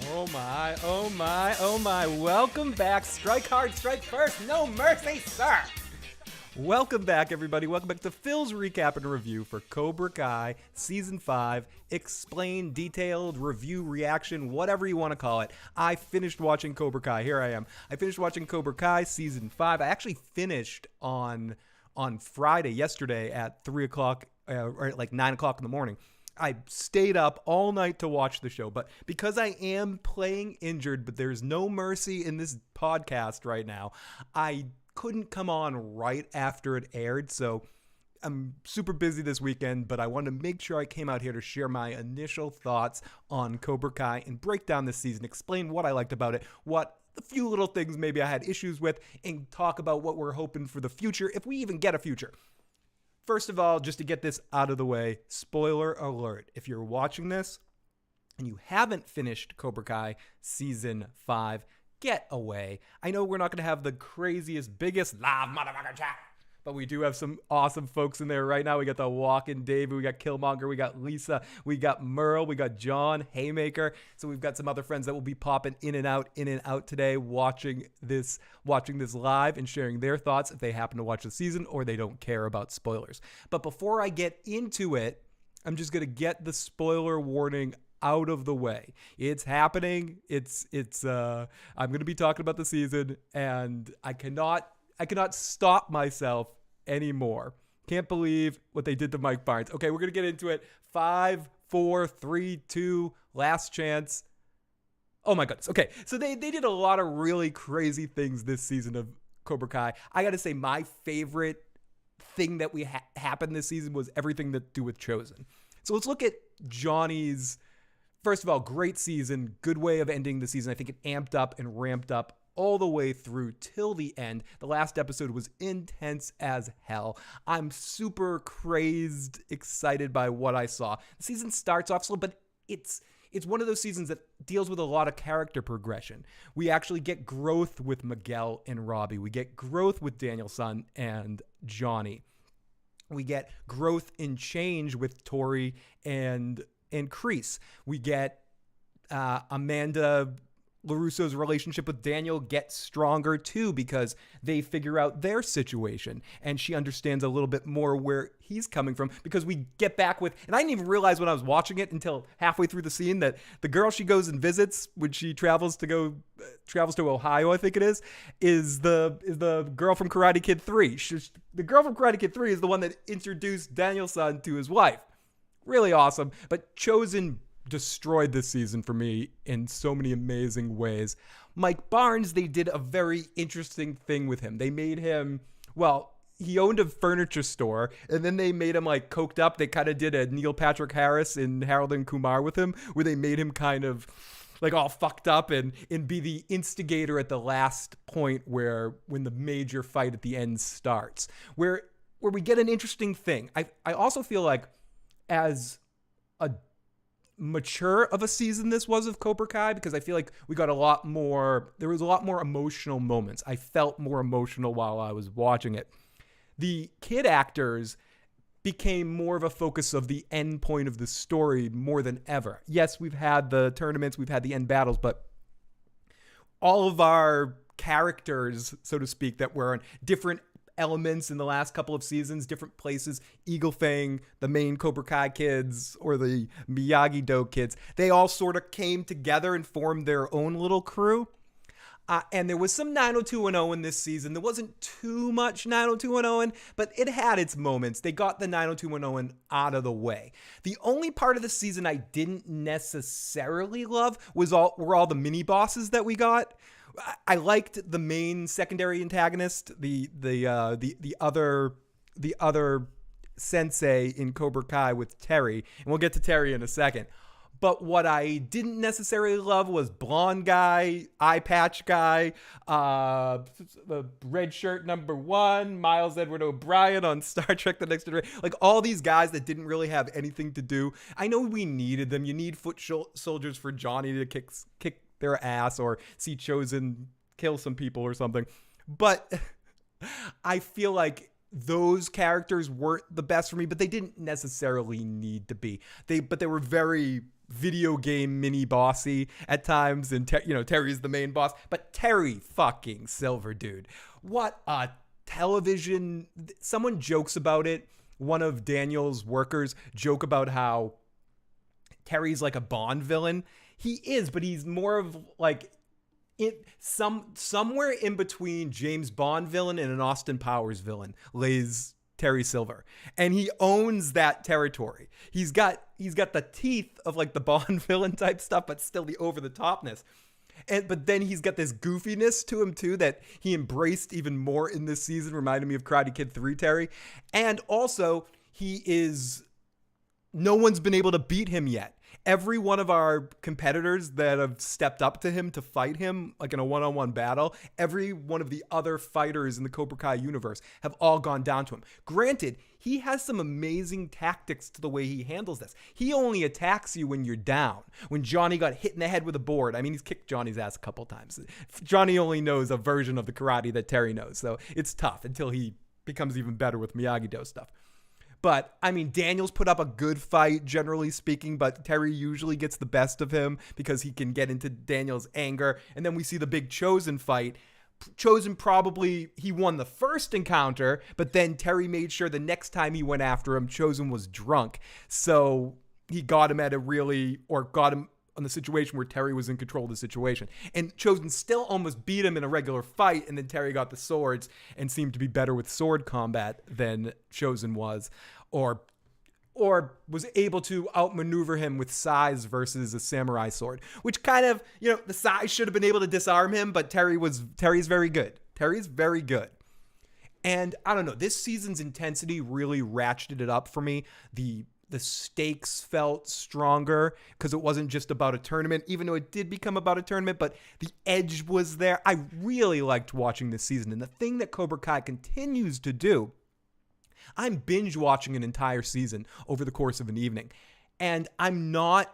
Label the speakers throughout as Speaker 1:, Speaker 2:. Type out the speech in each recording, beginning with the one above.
Speaker 1: Oh my, oh my, oh my. Welcome back. Strike hard, strike first. No mercy, sir. Welcome back, everybody. Welcome back to Phil's recap and review for Cobra Kai Season 5. Explain, detailed, review, reaction, whatever you want to call it. I finished watching Cobra Kai. Here I am. I finished watching Cobra Kai Season 5. I actually finished on Friday, yesterday at 3 o'clock, or like 9 o'clock in the morning. I stayed up all night to watch the show, but because I am playing injured, but there's no mercy in this podcast right now, I couldn't come on right after it aired, so I'm super busy this weekend, but I wanted to make sure I came out here to share my initial thoughts on Cobra Kai and break down this season, explain what I liked about it, what the few little things maybe I had issues with, and talk about what we're hoping for the future, if we even get a future. First of all, just to get this out of the way, spoiler alert. If you're watching this and you haven't finished Cobra Kai Season 5, get away. I know we're not going to have the craziest, biggest live motherfucker chat, but we do have some awesome folks in there right now. We got the Walking David, we got Killmonger, we got Lisa, we got Merle, we got John Haymaker. So we've got some other friends that will be popping in and out today, watching this live and sharing their thoughts if they happen to watch the season or they don't care about spoilers. But before I get into it, I'm just going to get the spoiler warning out of the way. It's happening. I'm going to be talking about the season, and I cannot stop myself anymore. Can't believe what they did to Mike Barnes. Okay, we're going to get into it. 5, 4, 3, 2, last chance. Oh my goodness. Okay, so they did a lot of really crazy things this season of Cobra Kai. I got to say, my favorite thing that we happened this season was everything to do with Chosen. So let's look at Johnny's. First of all, great season, good way of ending the season. I think it amped up and ramped up all the way through till the end. The last episode was intense as hell. I'm super crazed, excited by what I saw. The season starts off slow, but it's one of those seasons that deals with a lot of character progression. We actually get growth with Miguel and Robbie. We get growth with Daniel-san and Johnny. We get growth and change with Tori and Kreese. We get Amanda LaRusso's relationship with Daniel gets stronger too because they figure out their situation and she understands a little bit more where he's coming from, because we get back with, and I didn't even realize when I was watching it until halfway through the scene, that the girl she goes and visits when she travels to Ohio, I think it is the girl from Karate Kid 3. The girl from Karate Kid 3 is the one that introduced Daniel-san to his wife. Really awesome, but Chosen destroyed this season for me in so many amazing ways. Mike Barnes, they did a very interesting thing with him. They made him, well, he owned a furniture store, and then they made him like coked up. They kind of did a Neil Patrick Harris and Harold and Kumar with him, where they made him kind of like all fucked up and be the instigator at the last point when the major fight at the end starts, where we get an interesting thing. I also feel like, as a mature of a season this was of Cobra Kai, because I feel like we got there was a lot more emotional moments. I felt more emotional while I was watching it. The kid actors became more of a focus of the end point of the story more than ever. Yes, we've had the tournaments, we've had the end battles, but all of our characters, so to speak, that were on different elements in the last couple of seasons, different places, Eagle Fang, the main Cobra Kai kids, or the Miyagi-Do kids, they all sort of came together and formed their own little crew. And there was some 90210 in this season. There wasn't too much 90210, but it had its moments. They got the 90210 out of the way. The only part of the season I didn't necessarily love were all the mini bosses that we got. I liked the main secondary antagonist, the other sensei in Cobra Kai with Terry, and we'll get to Terry in a second. But what I didn't necessarily love was blonde guy, eye patch guy, the red shirt number 1, Miles Edward O'Brien on Star Trek The Next Generation. Like all these guys that didn't really have anything to do. I know we needed them. You need foot soldiers for Johnny to kick their ass or see Chosen kill some people or something. But I feel like those characters weren't the best for me, but they didn't necessarily need to be. They were very video game mini bossy at times, and Terry's the main boss, but Terry fucking Silver, dude, what a television. Someone jokes about it. One of Daniel's workers joke about how Terry's like a Bond villain. He is, but he's more of like somewhere in between James Bond villain and an Austin Powers villain lays Terry Silver, and he owns that territory. He's got the teeth of like the Bond villain type stuff, but still the over the topness. But then he's got this goofiness to him too that he embraced even more in this season, reminded me of Karate Kid 3 Terry. And also, no one's been able to beat him yet. Every one of our competitors that have stepped up to him to fight him, like in a one-on-one battle, every one of the other fighters in the Cobra Kai universe have all gone down to him. Granted, he has some amazing tactics to the way he handles this. He only attacks you when you're down. When Johnny got hit in the head with a board, I mean, he's kicked Johnny's ass a couple times. Johnny only knows a version of the karate that Terry knows, so it's tough until he becomes even better with Miyagi-Do stuff. But, I mean, Daniel's put up a good fight, generally speaking, but Terry usually gets the best of him because he can get into Daniel's anger. And then we see the big Chosen fight. Chosen he won the first encounter, but then Terry made sure the next time he went after him, Chosen was drunk. So he got him got him on the situation where Terry was in control of the situation. And Chosen still almost beat him in a regular fight, and then Terry got the swords and seemed to be better with sword combat than Chosen was, or was able to outmaneuver him with sais versus a samurai sword, which kind of, the sais should have been able to disarm him, but Terry's very good. Terry's very good. And I don't know, this season's intensity really ratcheted it up for me. The stakes felt stronger because it wasn't just about a tournament, even though it did become about a tournament, but the edge was there. I really liked watching this season. And the thing that Cobra Kai continues to do, I'm binge watching an entire season over the course of an evening, and I'm not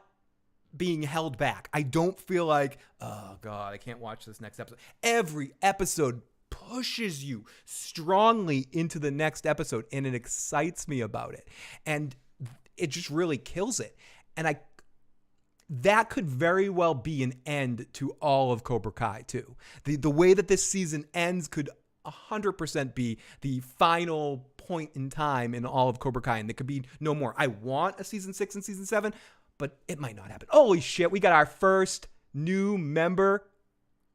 Speaker 1: being held back. I don't feel like, oh God, I can't watch this next episode. Every episode pushes you strongly into the next episode, and it excites me about it. And it just really kills it. And that could very well be an end to all of Cobra Kai too. The way that this season ends could 100% be the final point in time in all of Cobra Kai, and there could be no more. I want a season 6 and season 7, but it might not happen. Holy shit, we got our first new member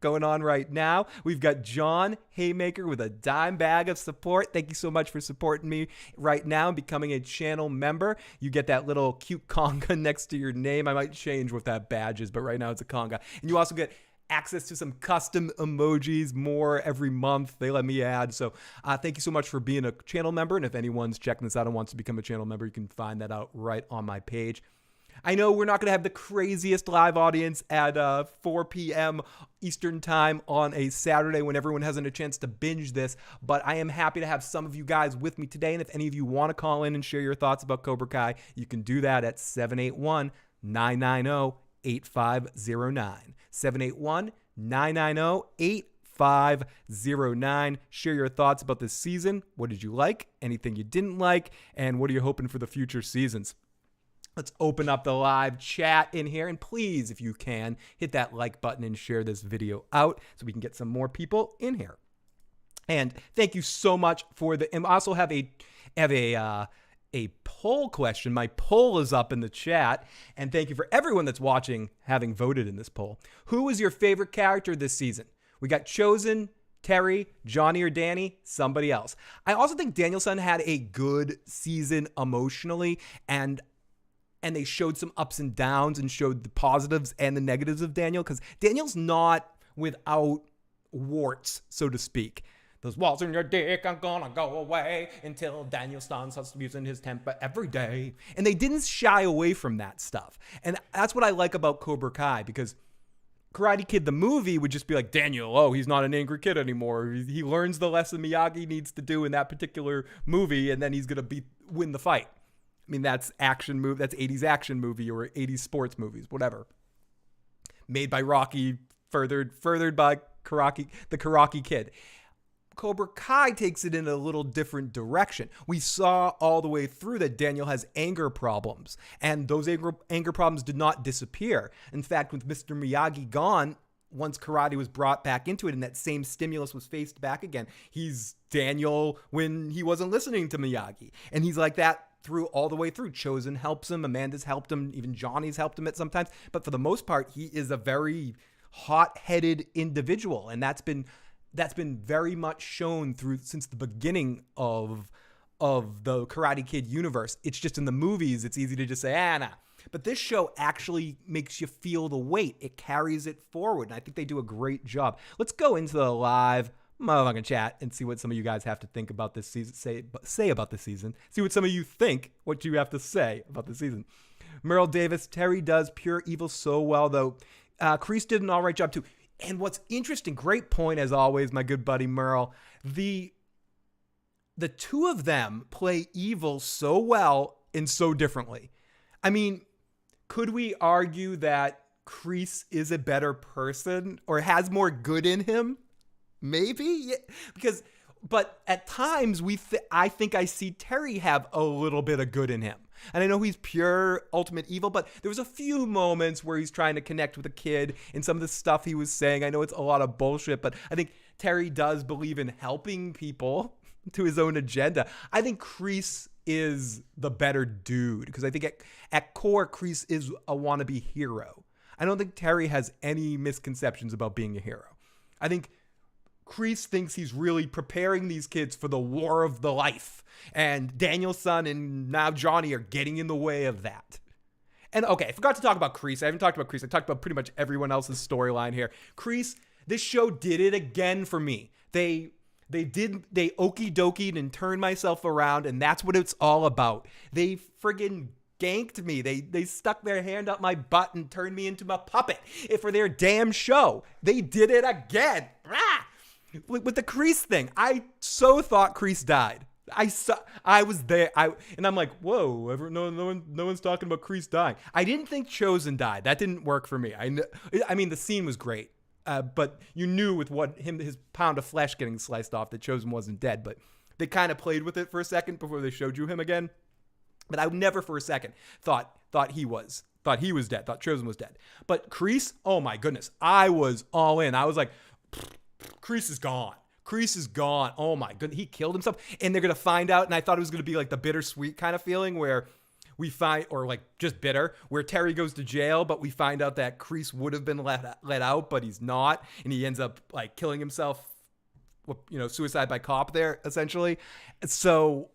Speaker 1: going on right now. We've got John Haymaker with a dime bag of support. Thank you so much for supporting me right now and becoming a channel member. You get that little cute conga next to your name. I might change what that badge is, but right now it's a conga. And you also get access to some custom emojis more every month. They let me add. So thank you so much for being a channel member. And if anyone's checking this out and wants to become a channel member, you can find that out right on my page. I know we're not going to have the craziest live audience at 4 p.m. Eastern time on a Saturday when everyone hasn't a chance to binge this, but I am happy to have some of you guys with me today. And if any of you want to call in and share your thoughts about Cobra Kai, you can do that at 781-990-8509. 781-990-8509. Share your thoughts about this season. What did you like? Anything you didn't like? And what are you hoping for the future seasons? Let's open up the live chat in here. And please, if you can, hit that like button and share this video out so we can get some more people in here. And thank you so much for and I also have a poll question. My poll is up in the chat. And thank you for everyone that's watching having voted in this poll. Who is your favorite character this season? We got Chosen, Terry, Johnny or Danny, somebody else. I also think Daniel-san had a good season emotionally, and they showed some ups and downs and showed the positives and the negatives of Daniel, because Daniel's not without warts, so to speak. Those walls in your dick are gonna go away until Daniel starts using his temper every day. And they didn't shy away from that stuff. And that's what I like about Cobra Kai, because Karate Kid, the movie, would just be like, Daniel, oh, he's not an angry kid anymore. He learns the lesson Miyagi needs to do in that particular movie, and then he's gonna win the fight. I mean, that's action movie. That's 80s action movie or 80s sports movies, whatever. Made by Rocky, furthered by the Karate Kid. Cobra Kai takes it in a little different direction. We saw all the way through that Daniel has anger problems, and those anger problems did not disappear. In fact, with Mr. Miyagi gone, once karate was brought back into it and that same stimulus was faced back again, he's Daniel when he wasn't listening to Miyagi. And he's like that through all the way through. Chosen helps him, Amanda's helped him, even Johnny's helped him at sometimes. But for the most part, he is a very hot-headed individual, and that's been very much shown through since the beginning of the Karate Kid universe. It's just in the movies, it's easy to just say, nah. But this show actually makes you feel the weight. It carries it forward, and I think they do a great job. Let's go into the live motherfucking chat and see what some of you guys have to think about this season. Say about the season. See what some of you think, what you have to say about the season. Merle Davis, Terry does pure evil so well, though. Kreese did an all right job, too. And what's interesting, great point as always, my good buddy Merle, the two of them play evil so well and so differently. I mean, could we argue that Kreese is a better person or has more good in him? Maybe, yeah. But at times I think I see Terry have a little bit of good in him. And I know he's pure ultimate evil, but there was a few moments where he's trying to connect with a kid and some of the stuff he was saying. I know it's a lot of bullshit, but I think Terry does believe in helping people to his own agenda. I think Kreese is the better dude because I think at core, Kreese is a wannabe hero. I don't think Terry has any misconceptions about being a hero. I think Kreese thinks he's really preparing these kids for the war of the life. And Daniel's son and now Johnny are getting in the way of that. And okay, I forgot to talk about Kreese. I haven't talked about Kreese. I talked about pretty much everyone else's storyline here. Kreese, this show did it again for me. They okie dokied and turned myself around, and that's what it's all about. They friggin' ganked me. They stuck their hand up my butt and turned me into a puppet for their damn show. They did it again. With the Kreese thing, I so thought Kreese died. I was there, and I'm like, whoa, no one's talking about Kreese dying. I didn't think Chosen died. That didn't work for me. I mean, the scene was great, but you knew with his pound of flesh getting sliced off that Chosen wasn't dead. But they kind of played with it for a second before they showed you him again. But I never for a second thought he was dead. Thought Chosen was dead. But Kreese, oh my goodness, I was all in. I was like, Kreese is gone. Kreese is gone. Oh my goodness. He killed himself. And they're going to find out. And I thought it was going to be like the bittersweet kind of feeling where we find, or like just bitter, where Terry goes to jail, but we find out that Kreese would have been let out, but he's not. And he ends up like killing himself, suicide by cop there, essentially. So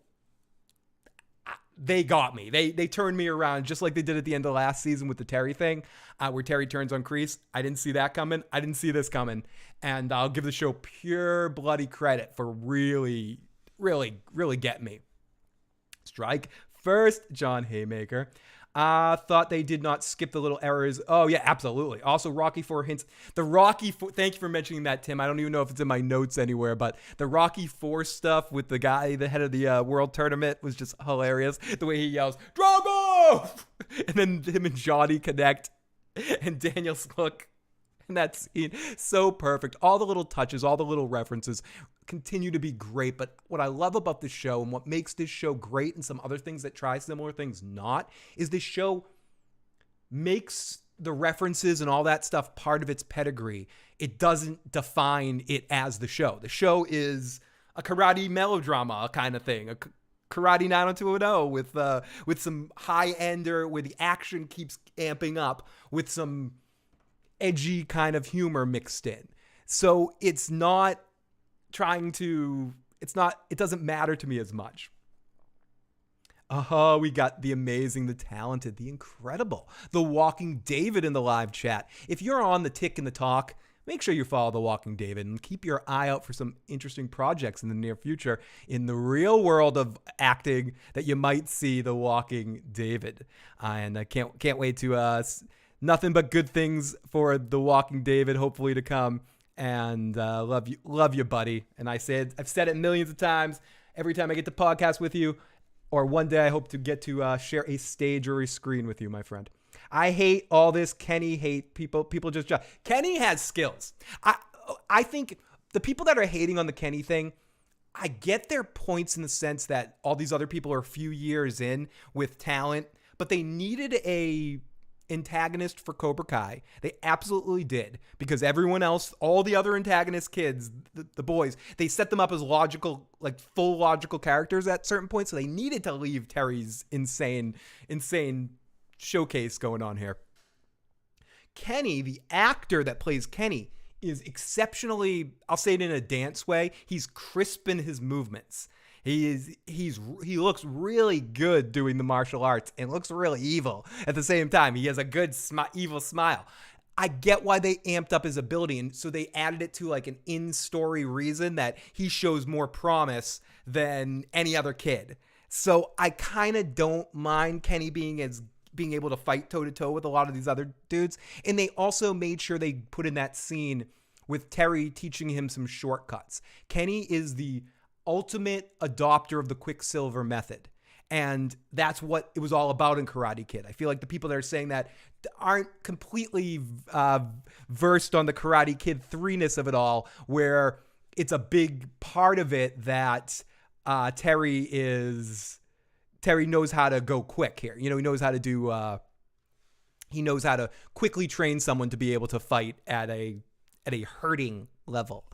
Speaker 1: they got me. They turned me around just like they did at the end of last season with the Terry thing, where Terry turns on Kreese. I didn't see that coming. I didn't see this coming. And I'll give the show pure bloody credit for really, really, really getting me. Strike first, John Haymaker. Thought they did not skip the little errors. Oh, yeah, absolutely. Also, Rocky IV hints. Thank you for mentioning that, Tim. I don't even know if it's in my notes anywhere, but the Rocky IV stuff with the guy, the head of the world tournament, was just hilarious. The way he yells, Drago! And then him and Johnny connect, and Daniel's look. And that scene, so perfect. All the little touches, all the little references continue to be great. But what I love about this show and what makes this show great and some other things that try similar things not, is this show makes the references and all that stuff part of its pedigree. It doesn't define it as the show. The show is a karate melodrama kind of thing, a karate 90210 with some high-ender where the action keeps amping up with some edgy kind of humor mixed in. So it doesn't matter to me as much. We got the amazing, the talented, the incredible, the Walking David in the live chat. If you're on the Tick and the Talk, make sure you follow the Walking David and keep your eye out for some interesting projects in the near future in the real world of acting that you might see the Walking David. And I can't wait to nothing but good things for the Walking David, hopefully to come. And love you, buddy. And I've said it millions of times. Every time I get to podcast with you, or one day I hope to get to share a stage or a screen with you, my friend. I hate all this Kenny hate. People just Kenny has skills. I think the people that are hating on the Kenny thing, I get their points in the sense that all these other people are a few years in with talent, but they needed a antagonist for Cobra Kai. They absolutely did, because everyone else, all the other antagonist kids, the boys, they set them up as logical, like full logical characters at certain points. So they needed to leave Terry's insane showcase going on here. Kenny, the actor that plays Kenny, is exceptionally, I'll say it in a dance way, he's crisp in his movements. He looks really good doing the martial arts and looks really evil at the same time. He has a good evil smile. I get why they amped up his ability, and so they added it to like an in-story reason that he shows more promise than any other kid. So I kind of don't mind Kenny being able to fight toe-to-toe with a lot of these other dudes. And they also made sure they put in that scene with Terry teaching him some shortcuts. Kenny is the ultimate adopter of the Quicksilver method. And that's what it was all about in Karate Kid. I feel like the people that are saying that aren't completely versed on the Karate Kid 3-ness of it all, where it's a big part of it that Terry knows how to go quick here. You know, he knows how to quickly train someone to be able to fight at a hurting level.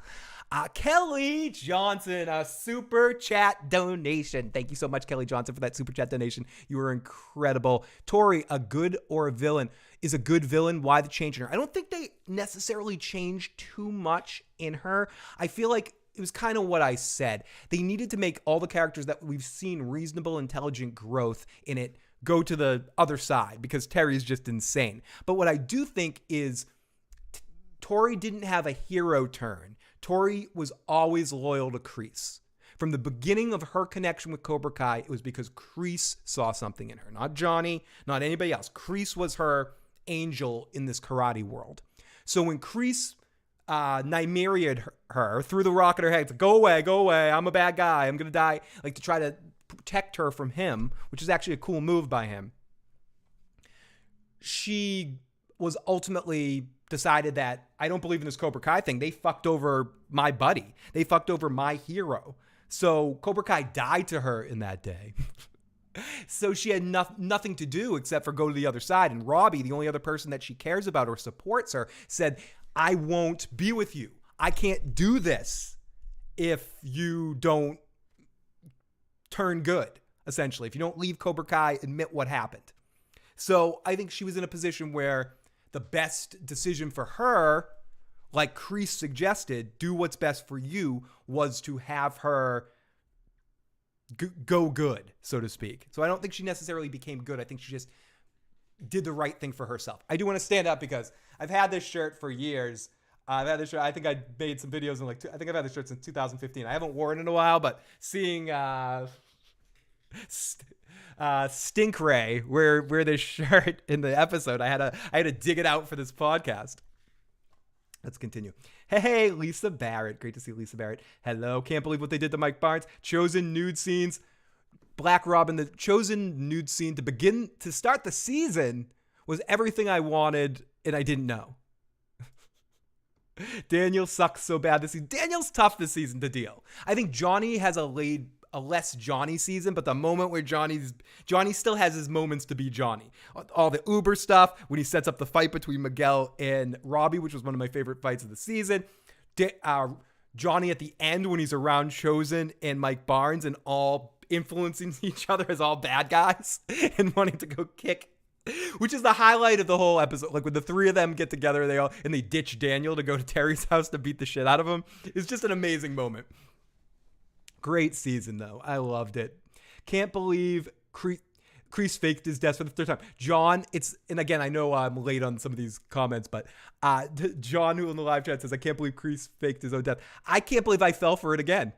Speaker 1: Kelly Johnson, a super chat donation. Thank you so much, Kelly Johnson, for that super chat donation. You were incredible. Tori, a good or a villain? Is a good villain? Why the change in her? I don't think they necessarily changed too much in her. I feel like it was kind of what I said. They needed to make all the characters that we've seen reasonable, intelligent growth in it go to the other side, because Terry's just insane. But what I do think is Tori didn't have a hero turn. Tori was always loyal to Kreese. From the beginning of her connection with Cobra Kai, it was because Kreese saw something in her. Not Johnny, not anybody else. Kreese was her angel in this karate world. So when Kreese Nigeria'd her, threw the rock at her head, go away, I'm a bad guy, I'm going to die, like to try to protect her from him, which is actually a cool move by him. She was ultimately decided that I don't believe in this Cobra Kai thing. They fucked over my buddy. They fucked over my hero. So Cobra Kai died to her in that day. So she had nothing to do except for go to the other side. And Robbie, the only other person that she cares about or supports her, said, I won't be with you. I can't do this if you don't turn good, essentially. If you don't leave Cobra Kai, admit what happened. So I think she was in a position where the best decision for her, like Kreese suggested, do what's best for you, was to have her go good, so to speak. So I don't think she necessarily became good. I think she just did the right thing for herself. I do want to stand up because I've had this shirt for years. I've had this shirt. I think I made some videos in I think I've had this shirt since 2015. I haven't worn it in a while, but seeing Stink Ray wear this shirt in the episode, I had to dig it out for this podcast. Let's continue. Hey, Lisa Barrett. Great to see Lisa Barrett. Hello. Can't believe what they did to Mike Barnes. Chosen nude scenes. Black Robin, the chosen nude scene to start the season was everything I wanted and I didn't know. Daniel sucks so bad this season. Daniel's tough this season to deal. I think Johnny has a less Johnny season, but the moment where Johnny still has his moments to be Johnny. All the Uber stuff, when he sets up the fight between Miguel and Robbie, which was one of my favorite fights of the season. Johnny at the end when he's around Chosen and Mike Barnes and all influencing each other as all bad guys and wanting to go kick, which is the highlight of the whole episode. Like when the three of them get together, they ditch Daniel to go to Terry's house to beat the shit out of him. It's just an amazing moment. Great season, though. I loved it. Can't believe Kreese faked his death for the third time. John, and again, I know I'm late on some of these comments, but John, who in the live chat says, I can't believe Kreese faked his own death. I can't believe I fell for it again.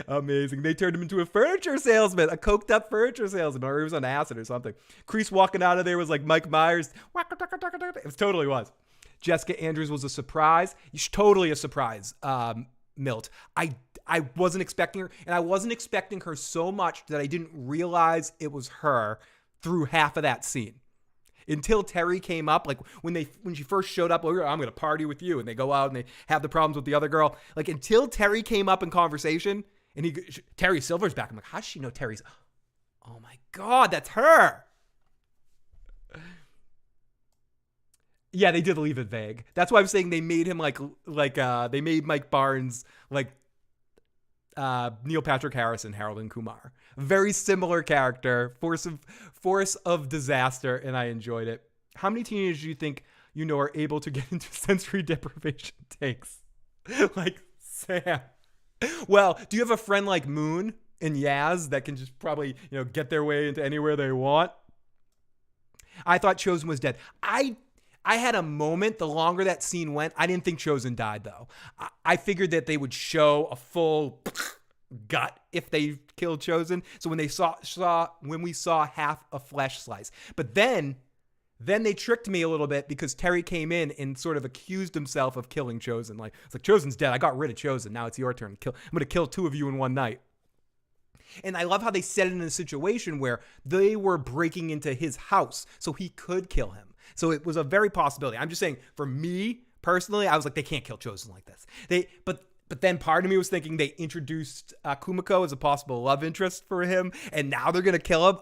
Speaker 1: Amazing. They turned him into a furniture salesman, a coked up furniture salesman, or he was on acid or something. Kreese walking out of there was like Mike Myers. It totally was. Jessica Andrews was a surprise. Totally a surprise, Milt. I wasn't expecting her, and I wasn't expecting her so much that I didn't realize it was her through half of that scene. until Terry came up, like when she first showed up, oh, I'm going to party with you. And they go out and they have the problems with the other girl. Like until Terry came up in conversation and Terry Silver's back. I'm like, how does she know Terry's? Oh my God, that's her. Yeah, they did leave it vague. That's why I'm saying they made him like they made Mike Barnes like Neil Patrick Harris and Harold and Kumar. Very similar character, force of disaster, and I enjoyed it. How many teenagers do you think you know are able to get into sensory deprivation tanks? Like Sam. Well, do you have a friend like Moon and Yaz that can just probably, get their way into anywhere they want? I thought Chosen was dead. I had a moment, the longer that scene went, I didn't think Chosen died, though. I figured that they would show a full gut if they killed Chosen. So when when we saw half a flesh slice. But then they tricked me a little bit because Terry came in and sort of accused himself of killing Chosen. Like, it's like, Chosen's dead. I got rid of Chosen. Now it's your turn. I'm going to kill two of you in one night. And I love how they set it in a situation where they were breaking into his house so he could kill him. So it was a very possibility. I'm just saying, for me personally, I was like, they can't kill Chosen like this. But then part of me was thinking they introduced Kumiko as a possible love interest for him, and now they're gonna kill him.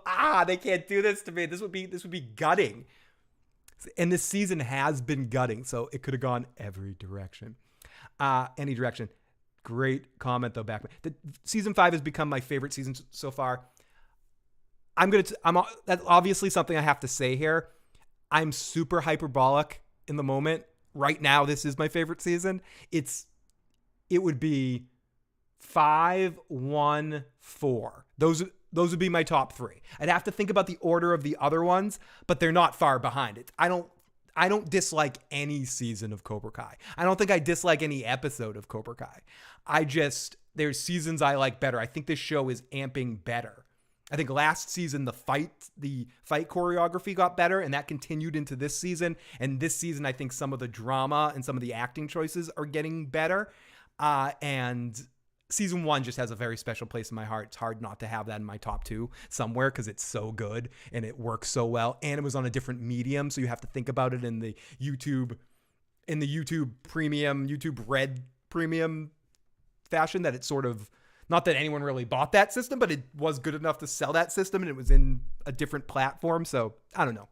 Speaker 1: They can't do this to me. This would be gutting. And this season has been gutting, so it could have gone every direction, any direction. Great comment though, Backman. Season 5 has become my favorite season so far. That's obviously something I have to say here. I'm super hyperbolic in the moment. Right now, this is my favorite season. It would be 5, 1, 4. Those would be my top 3. I'd have to think about the order of the other ones, but they're not far behind it. I don't dislike any season of Cobra Kai. I don't think I dislike any episode of Cobra Kai. There's seasons I like better. I think this show is amping better. I think last season, the fight choreography got better, and that continued into this season. And this season, I think some of the drama and some of the acting choices are getting better. And season 1 just has a very special place in my heart. It's hard not to have that in my top 2 somewhere because it's so good and it works so well. And it was on a different medium, so you have to think about it in the YouTube premium, YouTube Red premium fashion, that it's sort of, not that anyone really bought that system, but it was good enough to sell that system, and it was in a different platform. So I don't know.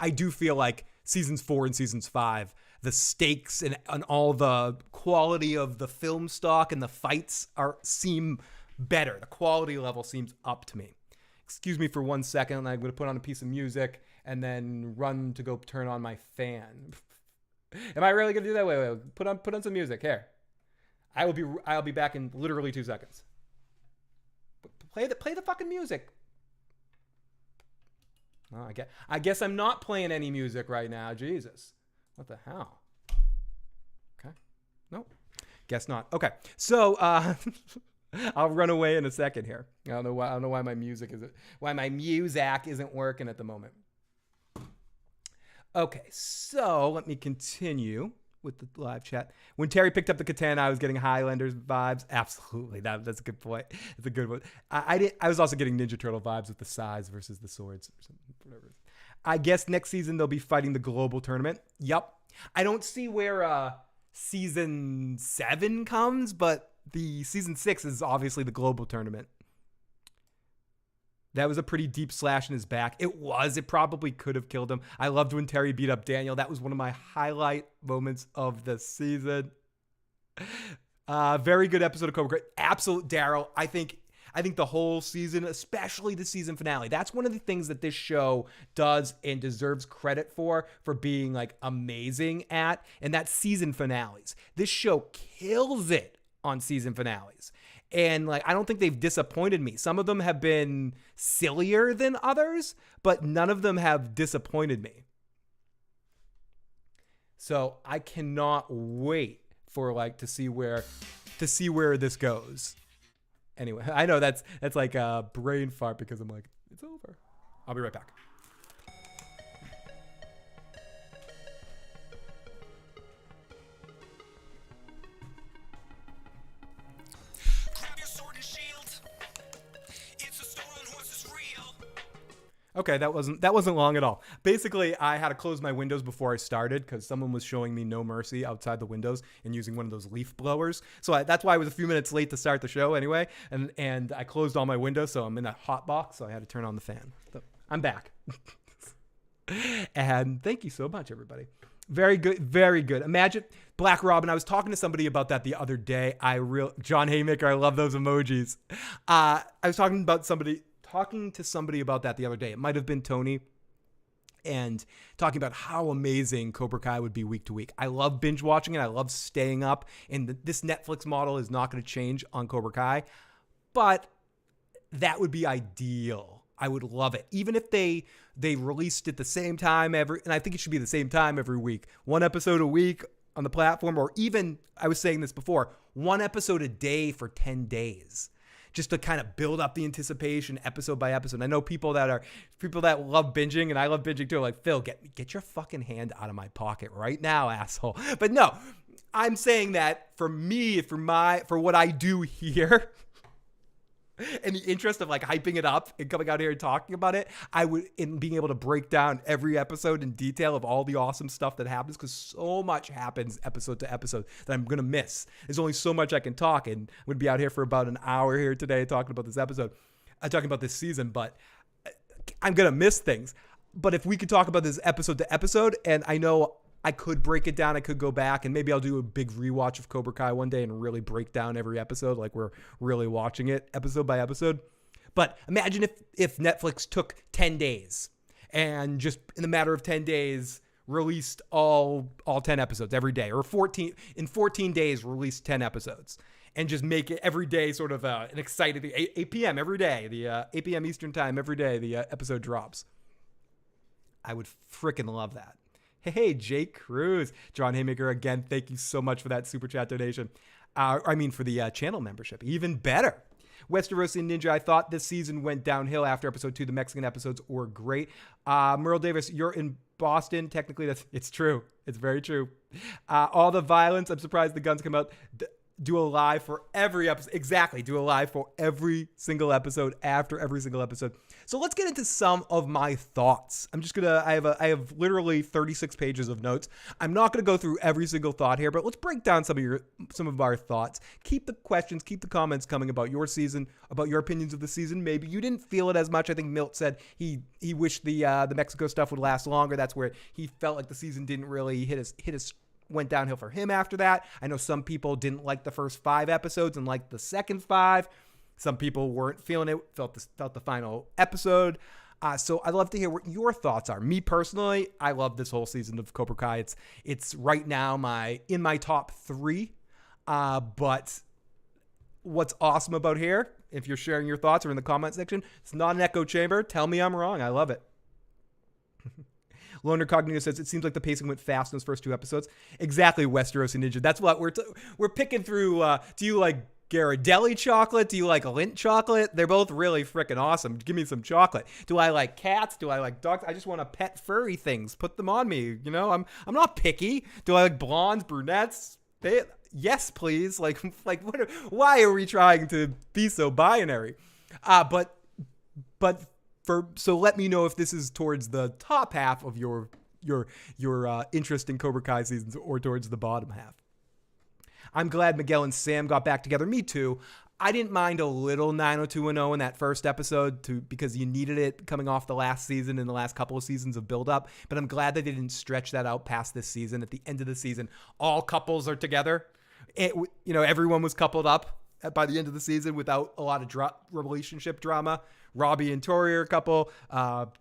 Speaker 1: I do feel like seasons 4 and seasons 5, the stakes and all the quality of the film stock and the fights seem better. The quality level seems up to me. Excuse me for 1 second. I'm going to put on a piece of music and then run to go turn on my fan. Am I really going to do that? Wait. Put on some music here. I'll be back in literally 2 seconds. Play the fucking music. Oh, I guess I'm not playing any music right now. Jesus. What the hell? Okay. Nope. Guess not. Okay. So I'll run away in a second here. I don't know why my music isn't working at the moment. Okay, so let me continue with the live chat. When Terry picked up the katana, I was getting Highlanders vibes. Absolutely, that's a good point. That's a good one. I was also getting Ninja Turtle vibes with the size versus the swords or something. Whatever. I guess next season they'll be fighting the global tournament. Yep. I don't see where season 7 comes, but the season 6 is obviously the global tournament. That was a pretty deep slash in his back. It probably could have killed him. I loved when Terry beat up Daniel. That was one of my highlight moments of the season. Very good episode of Cobra Kai. Absolute Daryl. I think the whole season, especially the season finale, that's one of the things that this show does and deserves credit for being like amazing at, and that's season finales. This show kills it on season finales. And like, I don't think they've disappointed me. Some of them have been sillier than others, but none of them have disappointed me. So I cannot wait for like to see where this goes. Anyway, I know that's like a brain fart because I'm like, it's over. I'll be right back. Okay, that wasn't long at all. Basically, I had to close my windows before I started because someone was showing me No Mercy outside the windows and using one of those leaf blowers. So that's why I was a few minutes late to start the show anyway. And I closed all my windows, so I'm in a hot box, so I had to turn on the fan. So I'm back. And thank you so much, everybody. Very good, very good. Imagine Black Robin. I was talking to somebody about that the other day. John Haymaker, I love those emojis. I was talking to somebody about that the other day. It might have been Tony, and talking about how amazing Cobra Kai would be week to week. I love binge watching it. I love staying up, and this Netflix model is not going to change on Cobra Kai, but that would be ideal. I would love it. Even if they released it the same time and I think it should be the same time every week. One episode a week on the platform, or even, I was saying this before, one episode a day for 10 days. Just to kind of build up the anticipation episode by episode. I know people that love binging, and I love binging too. Like, Phil, get your fucking hand out of my pocket right now, asshole. But no, I'm saying that for me, for what I do here, in the interest of like hyping it up and coming out here and talking about it, in being able to break down every episode in detail of all the awesome stuff that happens, because so much happens episode to episode that I'm going to miss. There's only so much I can talk, and I'm going to be out here for about an hour here today talking about this episode, talking about this season, but I'm going to miss things. But if we could talk about this episode to episode, and I know I could break it down. I could go back, and maybe I'll do a big rewatch of Cobra Kai one day and really break down every episode like we're really watching it episode by episode. But imagine if Netflix took 10 days and just in a matter of 10 days released all 10 episodes every day, or 14 days released 10 episodes, and just make it every day sort of an exciting thing. 8 p.m. every day, the 8 p.m. Eastern time every day the episode drops. I would freaking love that. Hey, Jake Cruz. John Haymaker, again, thank you so much for that super chat donation. For the channel membership. Even better. Westerosi Ninja, I thought this season went downhill after episode 2. The Mexican episodes were great. Merle Davis, you're in Boston. Technically, it's true. It's very true. All the violence, I'm surprised the guns come out. Do a live for every episode. Exactly. Do a live for every single episode after every single episode. So let's get into some of my thoughts. I have literally 36 pages of notes. I'm not going to go through every single thought here, but let's break down some of our thoughts. Keep the questions, keep the comments coming about your season, about your opinions of the season. Maybe you didn't feel it as much. I think Milt said he wished the Mexico stuff would last longer. That's where he felt like the season didn't really went downhill for him after that. I know some people didn't like the first 5 episodes and liked the second 5. Some people weren't feeling it, felt the final episode. So I'd love to hear what your thoughts are. Me personally, I love this whole season of Cobra Kai. It's right now in my top 3. But what's awesome about here, if you're sharing your thoughts or in the comment section, it's not an echo chamber. Tell me I'm wrong. I love it. Loner Cognito says, it seems like the pacing went fast in those first 2 episodes. Exactly, Westeros and Ninja. That's what we're picking through. Do you like Ghirardelli chocolate? Do you like Lindt chocolate? They're both really freaking awesome. Give me some chocolate. Do I like cats? Do I like dogs? I just want to pet furry things. Put them on me. You know, I'm not picky. Do I like blondes, brunettes? Yes, please. Like why are we trying to be so binary? So let me know if this is towards the top half of your interest in Cobra Kai seasons or towards the bottom half. I'm glad Miguel and Sam got back together. Me too. I didn't mind a little 90210 in that first episode because you needed it coming off the last season and the last couple of seasons of build-up. But I'm glad that they didn't stretch that out past this season. At the end of the season, all couples are together. Everyone was coupled up by the end of the season without a lot of relationship drama. Robbie and Tori are a couple. Hawk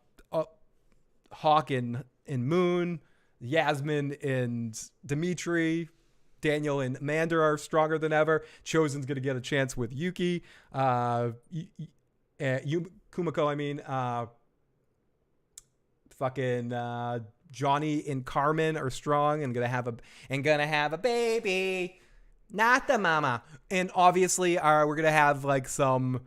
Speaker 1: and Moon. Yasmin and Dimitri. Daniel and Amanda are stronger than ever. Chosen's going to get a chance with Yuki. Kumiko, Johnny and Carmen are strong and gonna have a baby. Not the mama. And obviously we're gonna have like some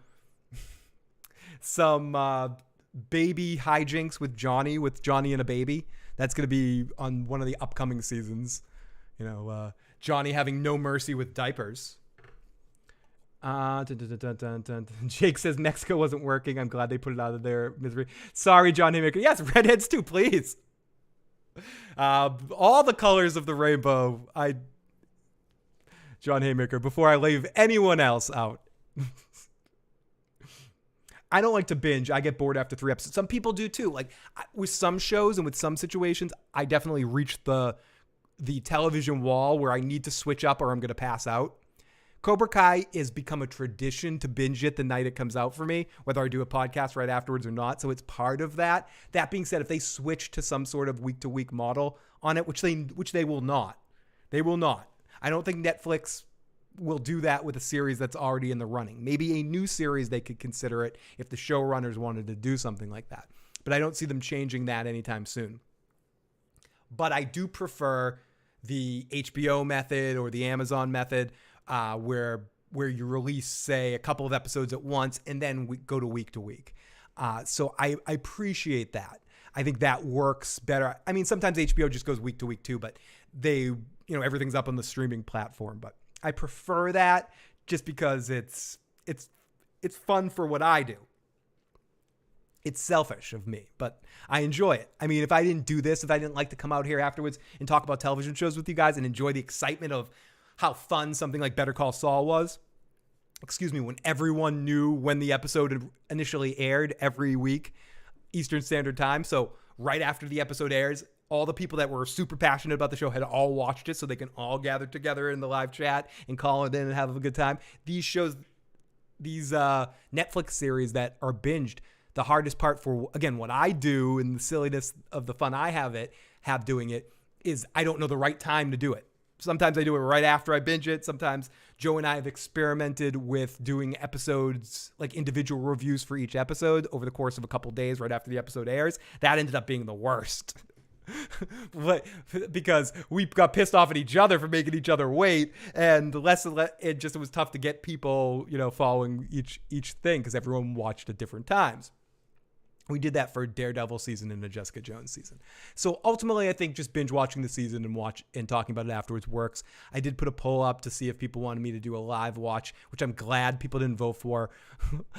Speaker 1: baby hijinks with Johnny and a baby. That's gonna be on one of the upcoming seasons. Johnny having no mercy with diapers. Jake says Mexico wasn't working. I'm glad they put it out of their misery. Sorry, John Haymaker. Yes, redheads too, please. All the colors of the rainbow. John Haymaker, before I leave anyone else out. I don't like to binge. I get bored after 3 episodes. Some people do too. Like with some shows and with some situations, I definitely reach the television wall where I need to switch up or I'm going to pass out. Cobra Kai has become a tradition to binge it the night it comes out for me, whether I do a podcast right afterwards or not. So it's part of that. That being said, if they switch to some sort of week-to-week model on it, which they will not. They will not. I don't think Netflix will do that with a series that's already in the running. Maybe a new series they could consider it if the showrunners wanted to do something like that. But I don't see them changing that anytime soon. But I do prefer the HBO method or the Amazon method, where you release, say, a couple of episodes at once and then we go to week. So I appreciate that. I think that works better. I mean, sometimes HBO just goes week to week too, but everything's up on the streaming platform. But I prefer that just because it's fun for what I do. It's selfish of me, but I enjoy it. I mean, if I didn't do this, if I didn't like to come out here afterwards and talk about television shows with you guys and enjoy the excitement of how fun something like Better Call Saul was, when everyone knew when the episode initially aired every week, Eastern Standard Time. So right after the episode airs, all the people that were super passionate about the show had all watched it so they can all gather together in the live chat and call it in and have a good time. These shows, these Netflix series that are binged, the hardest part for, again, what I do and the silliness of the fun I have doing it is I don't know the right time to do it. Sometimes I do it right after I binge it. Sometimes Joe and I have experimented with doing episodes, like individual reviews for each episode over the course of a couple days right after the episode airs. That ended up being the worst. Because we got pissed off at each other for making each other wait, and it was tough to get people, following each thing because everyone watched at different times. We did that for Daredevil season and a Jessica Jones season. So ultimately, I think just binge watching the season and talking about it afterwards works. I did put a poll up to see if people wanted me to do a live watch, which I'm glad people didn't vote for.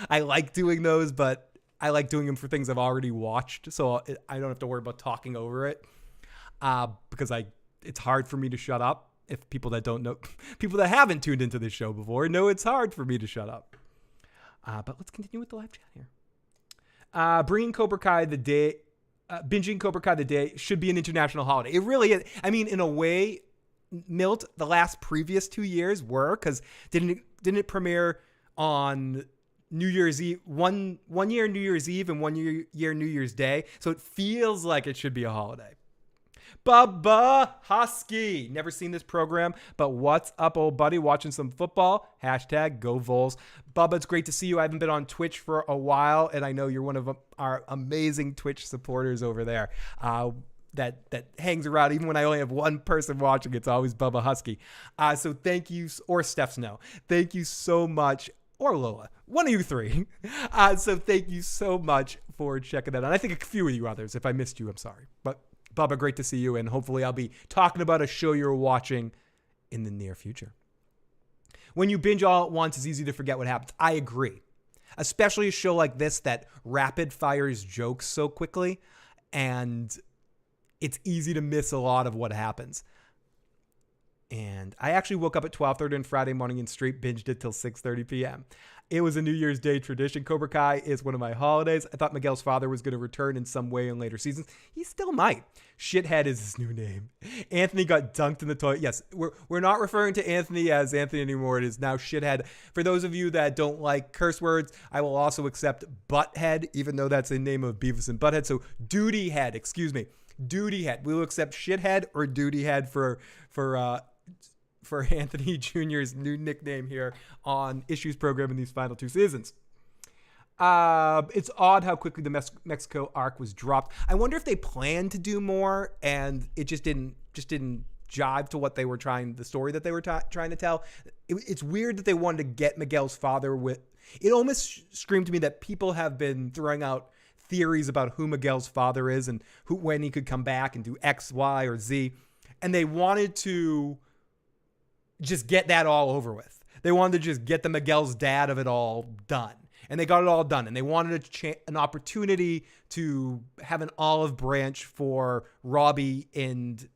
Speaker 1: I like doing those, but I like doing them for things I've already watched, so I don't have to worry about talking over it because it's hard for me to shut up. If people that don't know, people that haven't tuned into this show before know it's hard for me to shut up. But let's continue with the live chat here. Bringing Cobra Kai the day, binging Cobra Kai the day should be an international holiday. It really is. I mean, in a way, Milt, the previous 2 years were, because didn't it premiere on New Year's Eve, one year New Year's Eve and 1 year New Year's Day. So it feels like it should be a holiday. Bubba Husky. Never seen this program, but what's up, old buddy? Watching some football. #Go Vols. Bubba, it's great to see you. I haven't been on Twitch for a while, and I know you're one of our amazing Twitch supporters over there that hangs around. Even when I only have one person watching, it's always Bubba Husky. So thank you, or Steph Snow. Thank you so much. Or Lola, one of you three. So thank you so much for checking that out. I think a few of you others. If I missed you, I'm sorry. But Bubba, great to see you, and hopefully I'll be talking about a show you're watching in the near future. When you binge all at once, it's easy to forget what happens. I agree. Especially a show like this that rapid fires jokes so quickly, and it's easy to miss a lot of what happens. And I actually woke up at 12:30 on Friday morning and straight binged it till 6:30 p.m. It was a New Year's Day tradition. Cobra Kai is one of my holidays. I thought Miguel's father was going to return in some way in later seasons. He still might. Shithead is his new name. Anthony got dunked in the toilet. Yes, we're not referring to Anthony as Anthony anymore. It is now Shithead. For those of you that don't like curse words, I will also accept Butthead, even though that's the name of Beavis and Butthead. So Duty Head, excuse me. Duty Head. We will accept Shithead or Duty Head for Anthony Jr.'s new nickname here on Issues program in these final 2 seasons. It's odd how quickly the Mexico arc was dropped. I wonder if they planned to do more and it just didn't jive to what they were the story that they were trying to tell. It's weird that they wanted to get Miguel's father with. It almost screamed to me that people have been throwing out theories about who Miguel's father is and when he could come back and do X, Y, or Z. And they wanted to just get that all over with. They wanted to just get the Miguel's dad of it all done. And they got it all done. And they wanted an opportunity to have an olive branch for Robbie and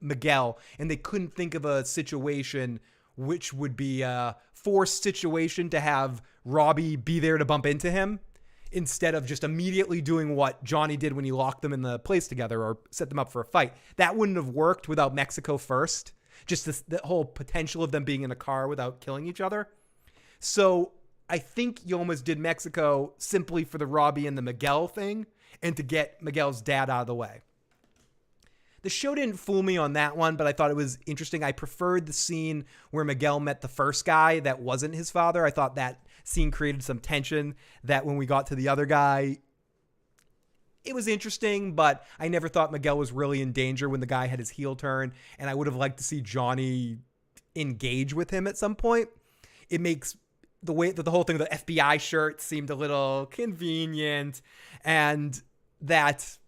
Speaker 1: Miguel. And they couldn't think of a situation which would be a forced situation to have Robbie be there to bump into him, instead of just immediately doing what Johnny did when he locked them in the place together or set them up for a fight. That wouldn't have worked without Mexico first. Just the whole potential of them being in a car without killing each other. So I think you almost did Mexico simply for the Robbie and the Miguel thing and to get Miguel's dad out of the way. The show didn't fool me on that one, but I thought it was interesting. I preferred the scene where Miguel met the first guy that wasn't his father. I thought that scene created some tension that when we got to the other guy, it was interesting, but I never thought Miguel was really in danger when the guy had his heel turn, and I would have liked to see Johnny engage with him at some point. It makes the way that the whole thing, the FBI shirt seemed a little convenient, and that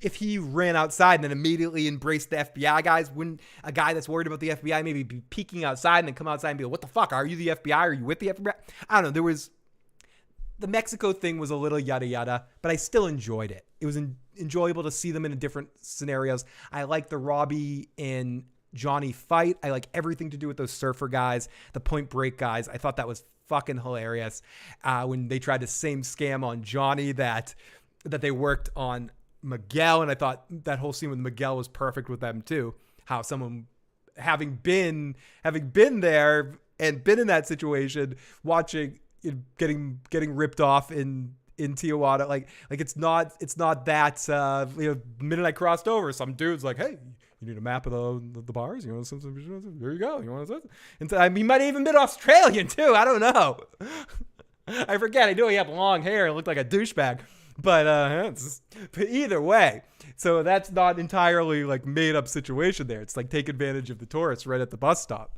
Speaker 1: if he ran outside and then immediately embraced the FBI guys, wouldn't a guy that's worried about the FBI maybe be peeking outside and then come outside and be like, what the fuck? Are you the FBI? Are you with the FBI? I don't know. The Mexico thing was a little yada yada, but I still enjoyed it. It was enjoyable to see them in different scenarios. I like the Robbie and Johnny fight. I like everything to do with those surfer guys, the Point Break guys. I thought that was fucking hilarious. When they tried the same scam on Johnny that they worked on Miguel, and I thought that whole scene with Miguel was perfect with them too. How someone having been there and been in that situation, watching getting ripped off in Tijuana, like it's not that the minute I crossed over, some dude's like, hey, you need a map of the bars? You want some? There you go. You want some? And so, he might have even been Australian too. I don't know. I forget. I knew he had long hair and looked like a douchebag. But either way, so that's not entirely like made up situation there. It's like take advantage of the tourists right at the bus stop.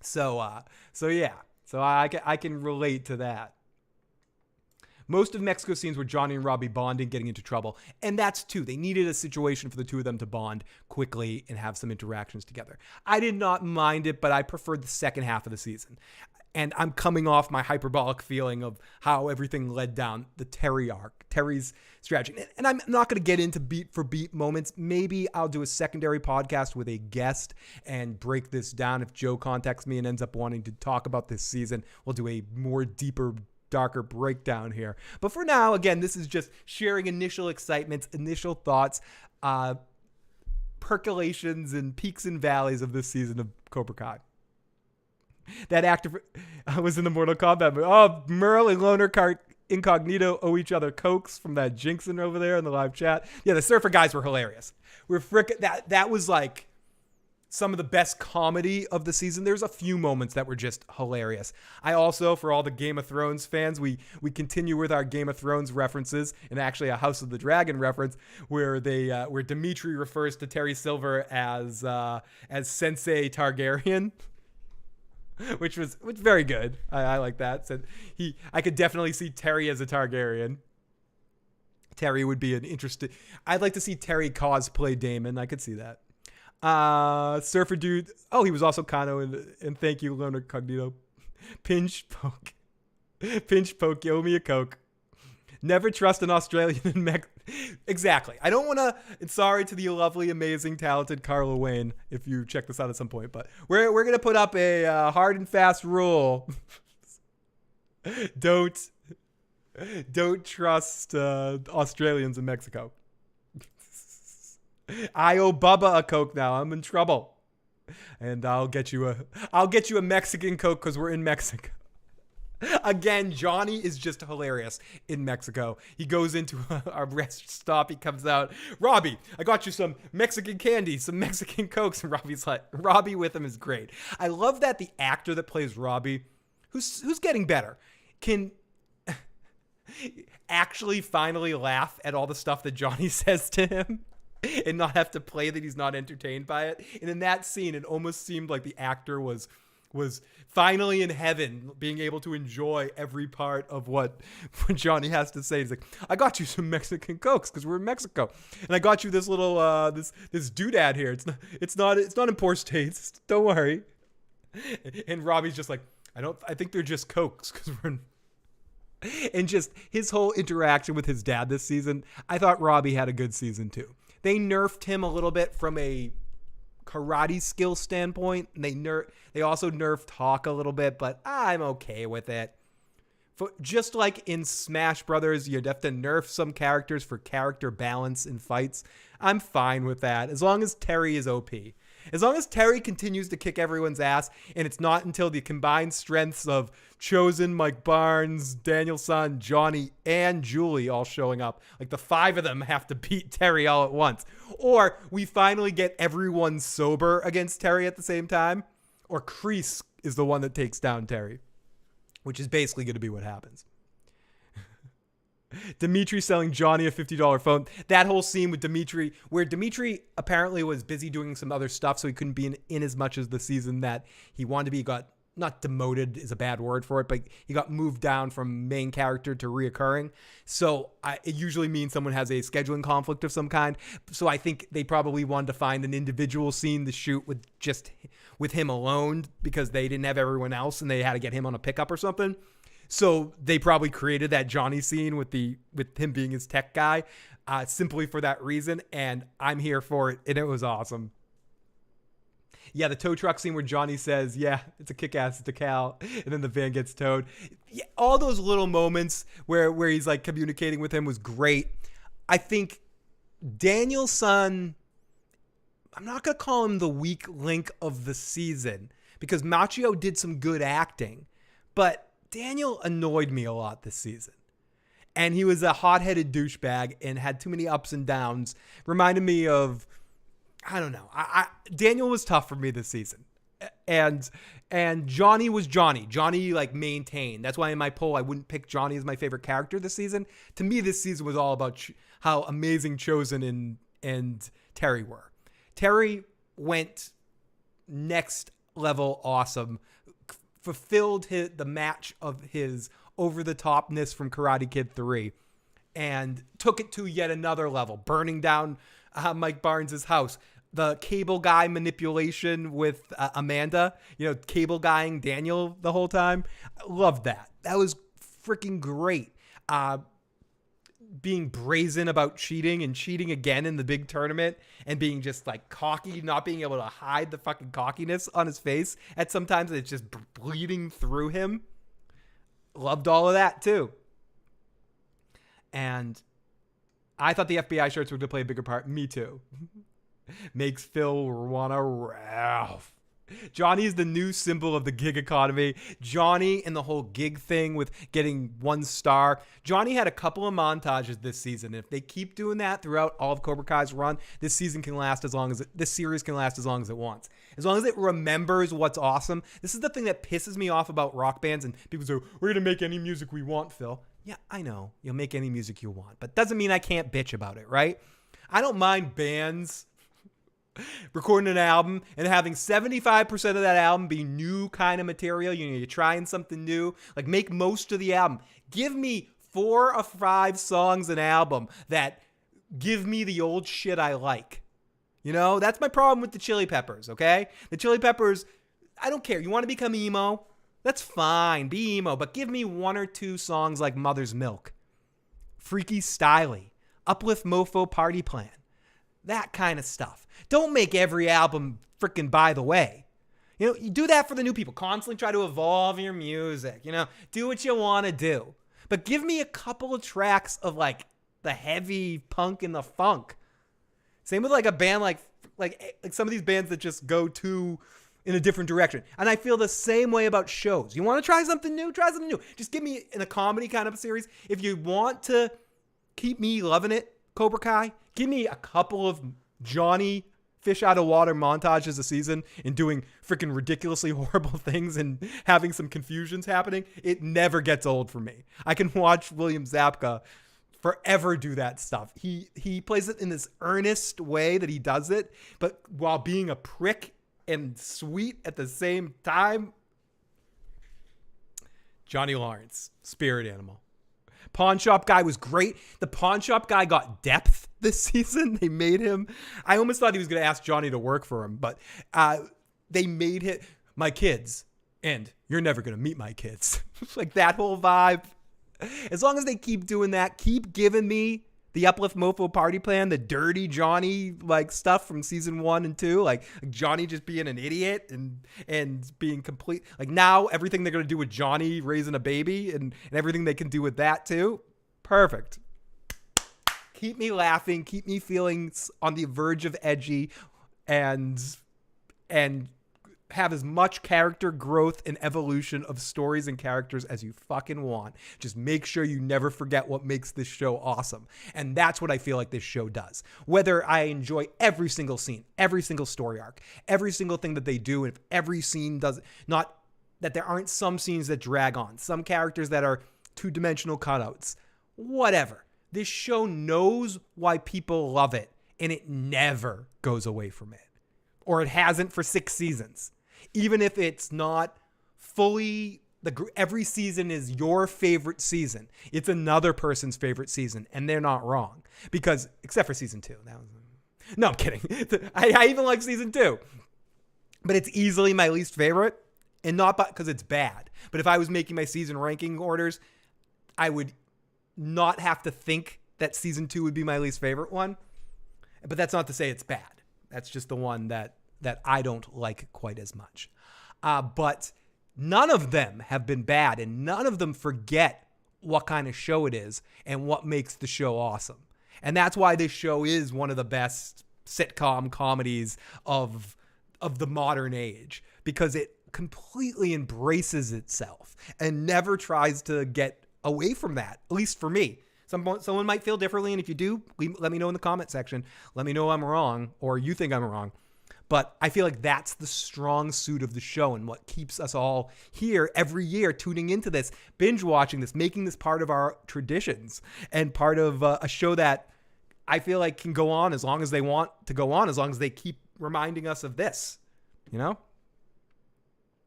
Speaker 1: So yeah, so I can relate to that. Most of Mexico scenes were Johnny and Robbie bonding, getting into trouble. And that's too. They needed a situation for the two of them to bond quickly and have some interactions together. I did not mind it, but I preferred the second half of the season. And I'm coming off my hyperbolic feeling of how everything led down the Terry arc, Terry's strategy. And I'm not going to get into beat for beat moments. Maybe I'll do a secondary podcast with a guest and break this down. If Joe contacts me and ends up wanting to talk about this season, we'll do a more deeper, darker breakdown here. But for now, again, this is just sharing initial excitements, initial thoughts, percolations and peaks and valleys of this season of Cobra Kai. That actor was in the Mortal Kombat movie. Oh, Merle and Loner Incognito owe each other cokes from that Jinxon over there in the live chat. Yeah, the surfer guys were hilarious. That was like some of the best comedy of the season. There's a few moments that were just hilarious. I also, for all the Game of Thrones fans, we continue with our Game of Thrones references, and actually a House of the Dragon reference where where Dimitri refers to Terry Silver as Sensei Targaryen. Which was very good. I like that. So I could definitely see Terry as a Targaryen. Terry would be an interesting. I'd like to see Terry cosplay Daemon. I could see that. Surfer dude. Oh, he was also Kano, and thank you, Loner Cognito. Pinch poke. You owe me a Coke. Never trust an Australian in Mexico. Exactly. I don't want to. It's sorry to the lovely, amazing, talented Carla Wayne if you check this out at some point. But we're gonna put up a hard and fast rule. Don't trust Australians in Mexico. I owe Bubba a Coke now. I'm in trouble, and I'll get you a Mexican Coke because we're in Mexico. Again, Johnny is just hilarious in Mexico. He goes into our rest stop. He comes out, Robbie, I got you some Mexican candy, some Mexican Cokes. And Robbie's like, Robbie with him is great. I love that the actor that plays Robbie, who's getting better, can actually finally laugh at all the stuff that Johnny says to him and not have to play that he's not entertained by it. And in that scene, it almost seemed like the actor was was finally in heaven, being able to enjoy every part of what Johnny has to say. He's like, I got you some Mexican Cokes because we're in Mexico. And I got you this little, this doodad here. It's not in poor taste. Don't worry. And Robbie's just like, I think they're just Cokes because we're in. And just his whole interaction with his dad this season, I thought Robbie had a good season too. They nerfed him a little bit from a karate skill standpoint. And they also nerfed Hawk a little bit, but I'm okay with it. Just like in Smash Brothers, you'd have to nerf some characters for character balance in fights. I'm fine with that, as long as Terry is OP. As long as Terry continues to kick everyone's ass, and it's not until the combined strengths of Chosen, Mike Barnes, Daniel-san, Johnny, and Julie all showing up. Like the 5 of them have to beat Terry all at once. Or we finally get everyone sober against Terry at the same time. Or Kreese is the one that takes down Terry, which is basically going to be what happens. Dimitri selling Johnny a $50 phone. That whole scene with Dimitri, where Dimitri apparently was busy doing some other stuff, so he couldn't be in as much as the season that he wanted to be. He got, not demoted is a bad word for it, but he got moved down from main character to reoccurring. So it usually means someone has a scheduling conflict of some kind. So I think they probably wanted to find an individual scene to shoot with him alone, because they didn't have everyone else and they had to get him on a pickup or something. So they probably created that Johnny scene with him being his tech guy, simply for that reason. And I'm here for it. And it was awesome. Yeah, the tow truck scene where Johnny says, yeah, it's a kick-ass decal, and then the van gets towed. Yeah, all those little moments where he's like communicating with him was great. I think Daniel-san, I'm not going to call him the weak link of the season, because Macchio did some good acting, but Daniel annoyed me a lot this season. And he was a hot-headed douchebag and had too many ups and downs. Reminded me of, I don't know. Daniel was tough for me this season. And Johnny was Johnny. Johnny like maintained. That's why in my poll I wouldn't pick Johnny as my favorite character this season. To me, this season was all about how amazing Chosen and Terry were. Terry went next level awesome. Fulfilled the match of his over-the-topness from Karate Kid 3 and took it to yet another level, burning down Mike Barnes' house. The cable guy manipulation with Amanda, cable guying Daniel the whole time. Loved that. That was freaking great. Being brazen about cheating and cheating again in the big tournament and being just like cocky, not being able to hide the fucking cockiness on his face at sometimes it's just bleeding through him. Loved all of that too. And I thought the FBI shirts were going to play a bigger part. Me too. Makes Phil wanna Ralph. Johnny is the new symbol of the gig economy. Johnny and the whole gig thing with getting 1 star. Johnny had a couple of montages this season. If they keep doing that throughout all of Cobra Kai's run, this series can last as long as it wants. As long as it remembers what's awesome. This is the thing that pisses me off about rock bands, and people say, we're going to make any music we want, Phil. Yeah, I know. You'll make any music you want, but doesn't mean I can't bitch about it, right? I don't mind bands recording an album and having 75% of that album be new kind of material. You're trying something new. Like, make most of the album. Give me 4 or 5 songs an album that give me the old shit I like. That's my problem with the Chili Peppers, okay? The Chili Peppers, I don't care. You want to become emo? That's fine. Be emo. But give me 1 or 2 songs like Mother's Milk, Freaky Styley, Uplift Mofo Party Plan. That kind of stuff. Don't make every album freaking By the Way. You do that for the new people. Constantly try to evolve your music. Do what you want to do. But give me a couple of tracks of like the heavy punk and the funk. Same with like a band like some of these bands that just go in a different direction. And I feel the same way about shows. You want to try something new? Try something new. Just give me in a comedy kind of a series. If you want to keep me loving it, Cobra Kai, give me a couple of Johnny fish out of water montages a season and doing freaking ridiculously horrible things and having some confusions happening. It never gets old for me. I can watch William Zabka forever do that stuff. He plays it in this earnest way that he does it, but while being a prick and sweet at the same time. Johnny Lawrence, spirit animal. Pawn Shop Guy was great. The Pawn Shop Guy got depth this season. They made him. I almost thought he was going to ask Johnny to work for him, but they made him my kids, and you're never going to meet my kids. Like that whole vibe. As long as they keep doing that, keep giving me the Uplift Mofo Party Plan, the dirty Johnny like stuff from season 1 and 2, like Johnny just being an idiot and being complete. Like now everything they're going to do with Johnny raising a baby and everything they can do with that too. Perfect. Keep me laughing, keep me feeling on the verge of edgy and have as much character growth and evolution of stories and characters as you fucking want. Just make sure you never forget what makes this show awesome. And that's what I feel like this show does. Whether I enjoy every single scene, every single story arc, every single thing that they do, and if every scene does not, that there aren't some scenes that drag on, some characters that are two-dimensional cutouts, whatever. This show knows why people love it, and it never goes away from it. Or it hasn't for 6 seasons. Even if it's not fully, every season is your favorite season. It's another person's favorite season, and they're not wrong. Because, except for season 2. No, I'm kidding. I even like season 2. But it's easily my least favorite, and not because it's bad. But if I was making my season ranking orders, I would not have to think that season 2 would be my least favorite one. But that's not to say it's bad. That's just the one that I don't like quite as much. But none of them have been bad, and none of them forget what kind of show it is and what makes the show awesome. And that's why this show is one of the best sitcom comedies of the modern age, because it completely embraces itself and never tries to get away from that, at least for me. Someone might feel differently, and if you do, let me know in the comment section. Let me know I'm wrong or you think I'm wrong. But I feel like that's the strong suit of the show and what keeps us all here every year tuning into this, binge watching this, making this part of our traditions and part of a show that I feel like can go on as long as they want to go on, as long as they keep reminding us of this, you know?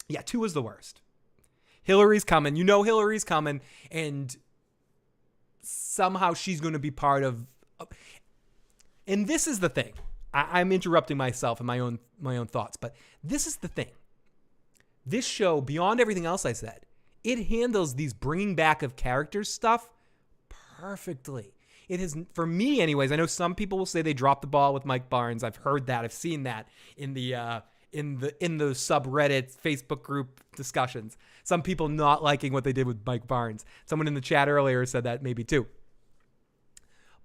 Speaker 1: Yeah, 2 was the worst. Hillary's coming. You know Hillary's coming, and somehow she's going to be part of. And this is the thing. I'm interrupting myself and my own thoughts, but this is the thing. This show, beyond everything else I said, it handles these bringing back of characters stuff perfectly. It is, for me anyways. I know some people will say they dropped the ball with Mike Barnes. I've heard that. I've seen that in the subreddit Facebook group discussions. Some people not liking what they did with Mike Barnes. Someone in the chat earlier said that maybe too.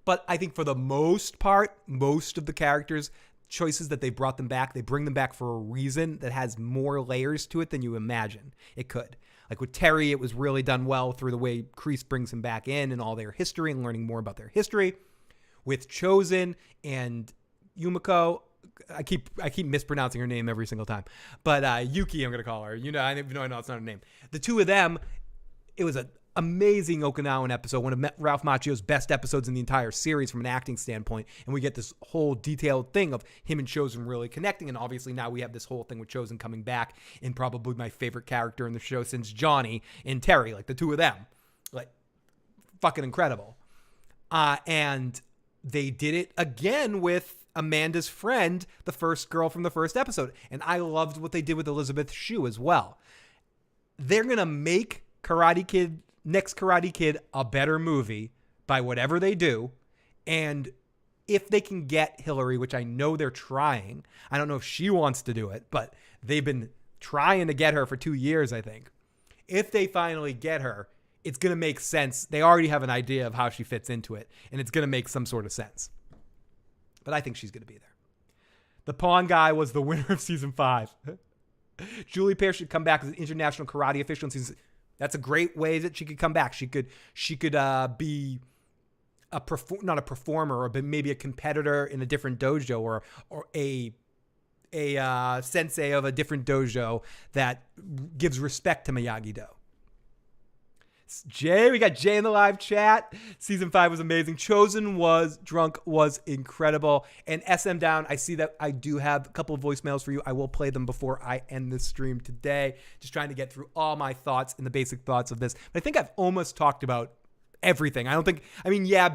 Speaker 1: But I think for the most part, most of the characters, choices that they brought them back, they bring them back for a reason that has more layers to it than you imagine it could. Like with Terry, it was really done well through the way Kreese brings him back in and all their history and learning more about their history. With Chosen and Yumiko, I keep mispronouncing her name every single time. But Yuki, I'm going to call her. You know, I know it's not her name. The two of them, it was an amazing Okinawan episode, one of Ralph Macchio's best episodes in the entire series from an acting standpoint. And we get this whole detailed thing of him and Chosen really connecting. And obviously now we have this whole thing with Chosen coming back and probably my favorite character in the show since Johnny and Terry, like the two of them. Like, fucking incredible. And they did it again with Amanda's friend, the first girl from the first episode. And I loved what they did with Elizabeth Shue as well. They're going to make Next Karate Kid a better movie by whatever they do. And if they can get Hillary, which I know they're trying, I don't know if she wants to do it, but they've been trying to get her for 2 years, I think. If they finally get her, it's going to make sense. They already have an idea of how she fits into it, and it's going to make some sort of sense. But I think she's going to be there. The Pawn Guy was the winner of season 5. Julie Pear should come back as an international karate official in season. That's a great way that she could come back. She could be not a performer, but maybe a competitor in a different dojo, or a sensei of a different dojo that gives respect to Miyagi-Do. Jay, we got Jay in the live chat. Season 5 was amazing. Drunk was incredible. And SM Down, I see that I do have a couple of voicemails for you. I will play them before I end this stream today. Just trying to get through all my thoughts and the basic thoughts of this. But I think I've almost talked about everything.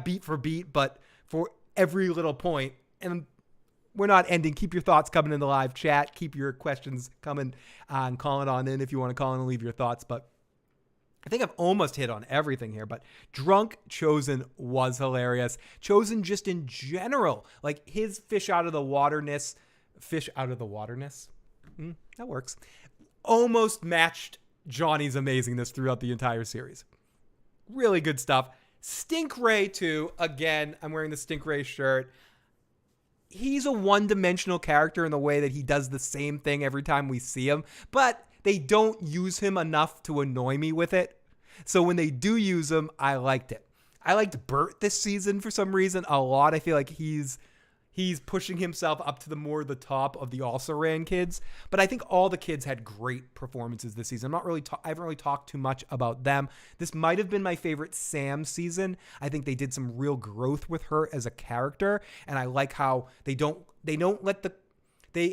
Speaker 1: Beat for beat, but for every little point. And we're not ending. Keep your thoughts coming in the live chat. Keep your questions coming and calling on in if you want to call in and leave your thoughts. But I think I've almost hit on everything here, but Drunk Chosen was hilarious. Chosen just in general, like his fish out of the waterness, that works, almost matched Johnny's amazingness throughout the entire series. Really good stuff. Stinkray too. Again, I'm wearing the Stinkray shirt. He's a one-dimensional character in the way that he does the same thing every time we see him, but they don't use him enough to annoy me with it. So when they do use him, I liked it. I liked Bert this season for some reason a lot. I feel like he's pushing himself up to the top of the also-ran kids. But I think all the kids had great performances this season. I haven't really talked too much about them. This might have been my favorite Sam season. I think they did some real growth with her as a character. And I like how they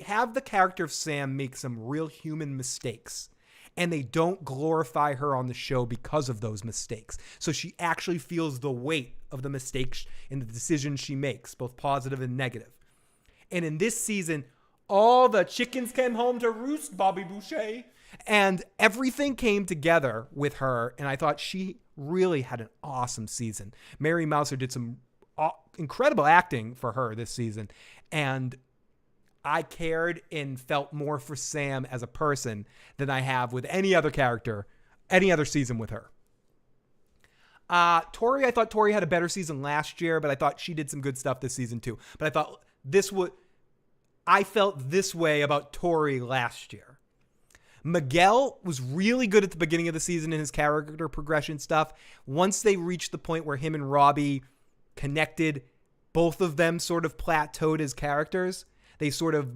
Speaker 1: have the character of Sam make some real human mistakes. And they don't glorify her on the show because of those mistakes. So she actually feels the weight of the mistakes and the decisions she makes, both positive and negative. And in this season, all the chickens came home to roost, Bobby Boucher. And everything came together with her. And I thought she really had an awesome season. Mary Mouser did some incredible acting for her this season. And I cared and felt more for Sam as a person than I have with any other character, any other season with her. Tori, I thought Tori had a better season last year, but I thought she did some good stuff this season too. But I felt this way about Tori last year. Miguel was really good at the beginning of the season in his character progression stuff. Once they reached the point where him and Robbie connected, both of them sort of plateaued as characters. They sort of,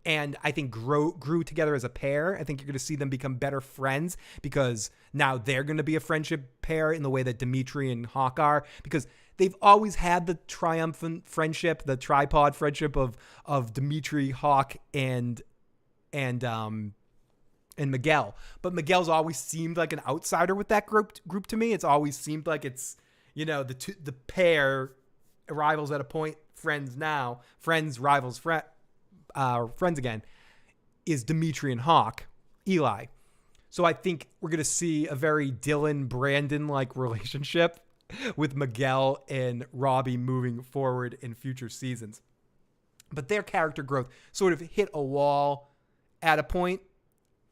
Speaker 1: and I think grew together as a pair. I think you're going to see them become better friends because now they're going to be a friendship pair in the way that Dimitri and Hawk are, because they've always had the triumphant friendship, the tripod friendship of Dimitri, Hawk, and Miguel. But Miguel's always seemed like an outsider with that group to me. It's always seemed like it's, the pair, rivals at a point, friends now, friends, rivals, friends again, is Dimitri and Hawk, Eli. So I think we're going to see a very Dylan-Brandon-like relationship with Miguel and Robbie moving forward in future seasons. But their character growth sort of hit a wall at a point.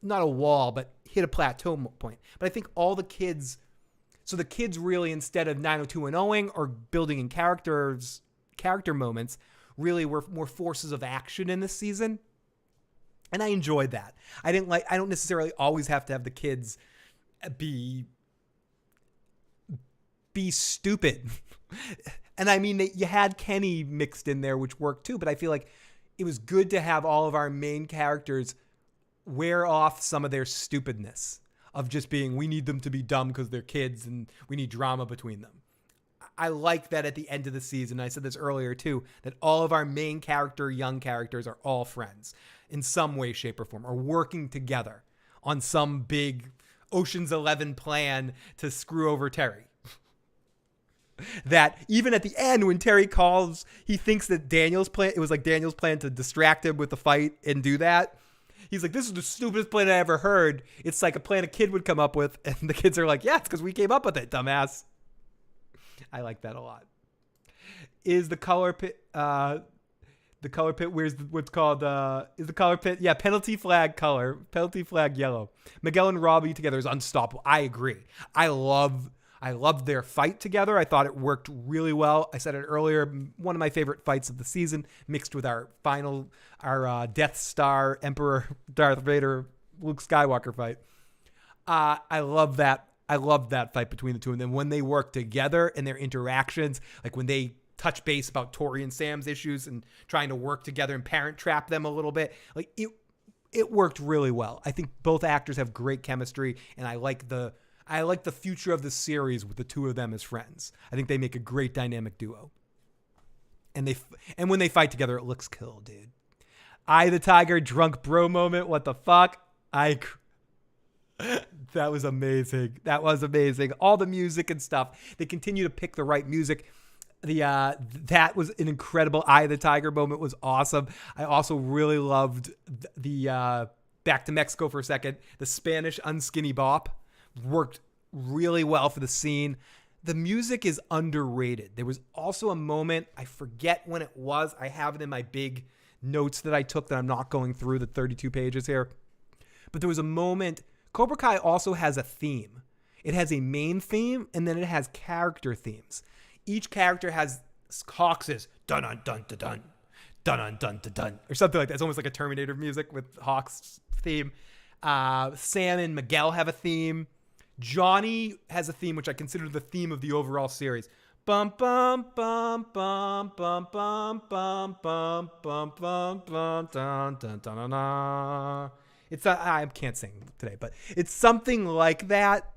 Speaker 1: Not a wall, but hit a plateau point. But I think all the kids... So the kids really, instead of 90210ing or building in character moments, really were more forces of action in this season. And I enjoyed that. I don't necessarily always have to have the kids be stupid. And I mean, that you had Kenny mixed in there, which worked too, but I feel like it was good to have all of our main characters wear off some of their stupidness of just being, we need them to be dumb because they're kids and we need drama between them. I like that at the end of the season, I said this earlier too, that all of our main young characters are all friends in some way, shape, or form, or working together on some big Ocean's 11 plan to screw over Terry. That even at the end, when Terry calls, he thinks that it was like Daniel's plan to distract him with the fight and do that. He's like, this is the stupidest plan I ever heard. It's like a plan a kid would come up with. And the kids are like, yeah, it's because we came up with it, dumbass. I like that a lot. Is the color pit, where's what's called, is the color pit? Yeah, penalty flag color, penalty flag yellow. Miguel and Robbie together is unstoppable. I agree. I loved their fight together. I thought it worked really well. I said it earlier, one of my favorite fights of the season, mixed with our Death Star Emperor Darth Vader Luke Skywalker fight. I love that. I love that fight between the two. And then when they work together and their interactions, like when they touch base about Tori and Sam's issues and trying to work together and parent trap them a little bit, like it worked really well. I think both actors have great chemistry, and I like I like the future of the series with the two of them as friends. I think they make a great dynamic duo. And when they fight together, it looks cool, dude. Eye the Tiger drunk bro moment. What the fuck? That was amazing. That was amazing. All the music and stuff. They continue to pick the right music. That was an incredible Eye of the Tiger moment. Was awesome. I also really loved the back to Mexico for a second. The Spanish unskinny bop worked really well for the scene. The music is underrated. There was also a moment, I forget when it was. I have it in my big notes that I took that I'm not going through the 32 pages here. But there was a moment. Cobra Kai also has a theme. It has a main theme, and then it has character themes. Each character has Hawks' dun dun dun dun dun dun dun dun dun or something like that. It's almost like a Terminator music with Hawks' theme. Sam and Miguel have a theme. Johnny has a theme, which I consider the theme of the overall series. Bum bum bum bum bum bum bum bum bum bum bum dun dun dun dun. It's I can't sing today, but it's something like that.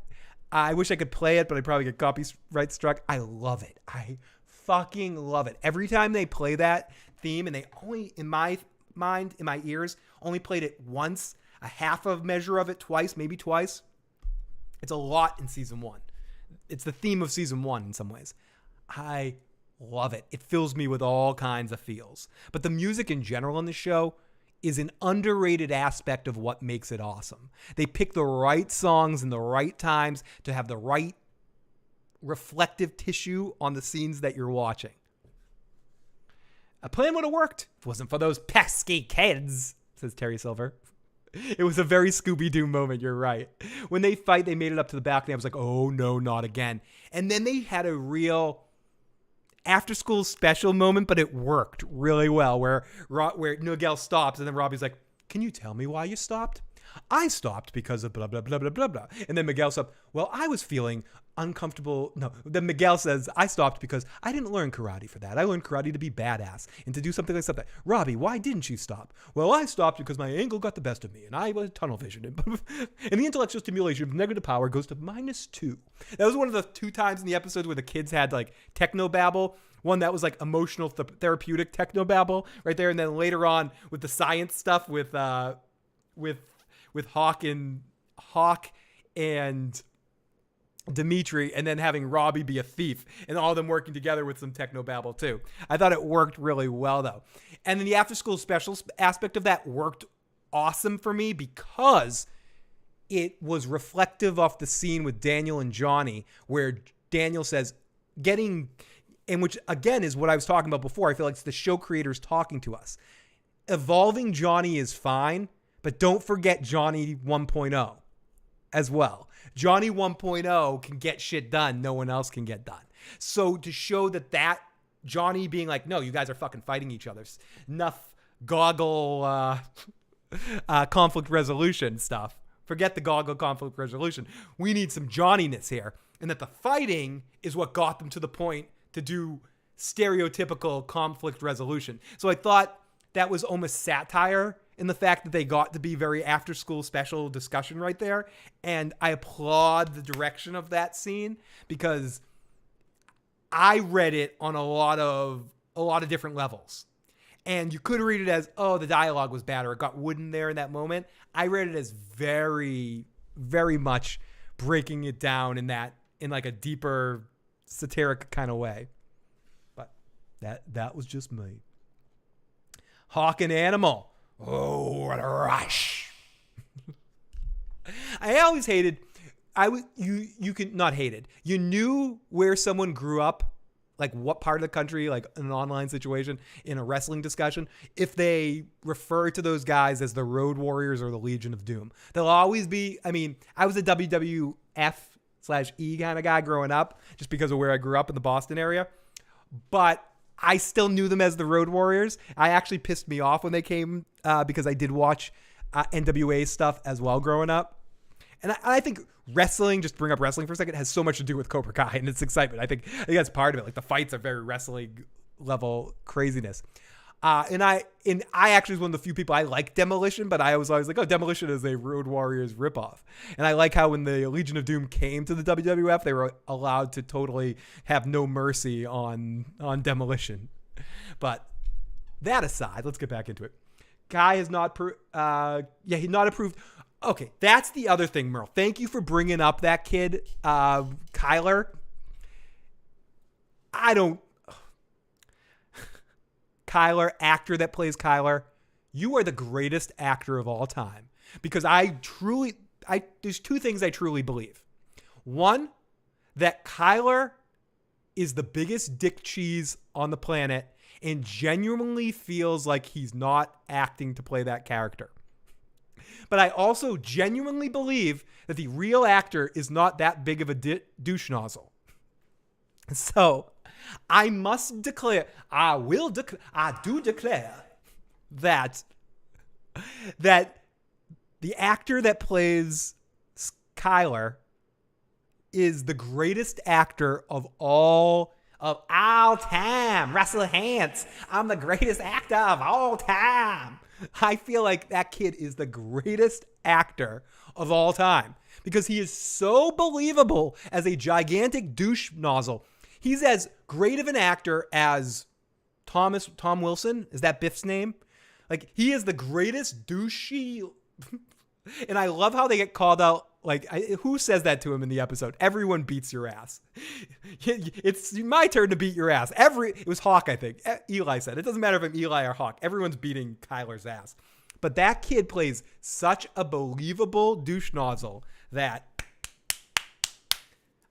Speaker 1: I wish I could play it, but I'd probably get copyright struck. I love it. I fucking love it. Every time they play that theme, and they only, in my mind, in my ears, only played it once, a half of measure of it twice, maybe twice. It's a lot in season 1. It's the theme of season 1 in some ways. I love it. It fills me with all kinds of feels. But the music in general in the show is an underrated aspect of what makes it awesome. They pick the right songs in the right times to have the right reflective tissue on the scenes that you're watching. A plan would have worked if it wasn't for those pesky kids, says Terry Silver. It was a very Scooby-Doo moment, you're right. When they fight, they made it up to the balcony. I was like, oh no, not again. And then they had a real after-school special moment, but it worked really well, where Miguel stops, and then Robbie's like, can you tell me why you stopped? I stopped because of blah, blah, blah, blah, blah, blah. And then Miguel stopped. Well, I was feeling uncomfortable. No, then Miguel says, I stopped because I didn't learn karate for that. I learned karate to be badass and to do something like that. Robbie, why didn't you stop? Well, I stopped because my angle got the best of me and I was tunnel vision. And the intellectual stimulation of negative power goes to -2. That was one of the 2 times in the episodes where the kids had like techno babble. One that was like emotional therapeutic techno babble right there. And then later on with the science stuff with Hawk and Dimitri, and then having Robbie be a thief, and all of them working together with some technobabble too. I thought it worked really well though. And then the after school special aspect of that worked awesome for me because it was reflective of the scene with Daniel and Johnny, where Daniel says and which again is what I was talking about before. I feel like it's the show creators talking to us. Evolving Johnny is fine, but don't forget Johnny 1.0 as well. Johnny 1.0 can get shit done no one else can get done. So to show that Johnny being like, no, you guys are fucking fighting each other. Enough goggle conflict resolution stuff. Forget the goggle conflict resolution. We need some Johnny-ness here. And that the fighting is what got them to the point to do stereotypical conflict resolution. So I thought that was almost satire in the fact that they got to be very after school special discussion right there. And I applaud the direction of that scene because I read it on a lot of different levels. And you could read it as, oh, the dialogue was bad or it got wooden there in that moment. I read it as very, very much breaking it down in like a deeper satiric kind of way. But that was just me. Hawk and Animal. Oh, what a rush. I always hated, you knew where someone grew up, like what part of the country, like in an online situation, in a wrestling discussion, if they refer to those guys as the Road Warriors or the Legion of Doom. They'll always be, I was a WWF/E kind of guy growing up, just because of where I grew up in the Boston area. But I still knew them as the Road Warriors. I actually pissed me off when they came because I did watch NWA stuff as well growing up. And I think wrestling, just bring up wrestling for a second, has so much to do with Cobra Kai and its excitement. I think that's part of it. Like the fights are very wrestling level craziness. And I actually was one of the few people I like Demolition, but I was always like, oh, Demolition is a Road Warriors ripoff. And I like how when the Legion of Doom came to the WWF, they were allowed to totally have no mercy on Demolition. But that aside, let's get back into it. Guy has not, he's not approved. Okay, that's the other thing, Merle. Thank you for bringing up that kid, Kyler. Kyler, actor that plays Kyler, you are the greatest actor of all time. Because there's two things I truly believe. One, that Kyler is the biggest dick cheese on the planet and genuinely feels like he's not acting to play that character. But I also genuinely believe that the real actor is not that big of a douche nozzle. So I must declare, I do declare that the actor that plays Kyler is the greatest actor of all time. Russell Hantz, I'm the greatest actor of all time. I feel like that kid is the greatest actor of all time because he is so believable as a gigantic douche nozzle. He's as great of an actor as Tom Wilson. Is that Biff's name? Like, he is the greatest douchey. And I love how they get called out. Like, who says that to him in the episode? Everyone beats your ass. It's my turn to beat your ass. It was Hawk, I think. Eli said, it doesn't matter if I'm Eli or Hawk. Everyone's beating Kyler's ass. But that kid plays such a believable douche nozzle that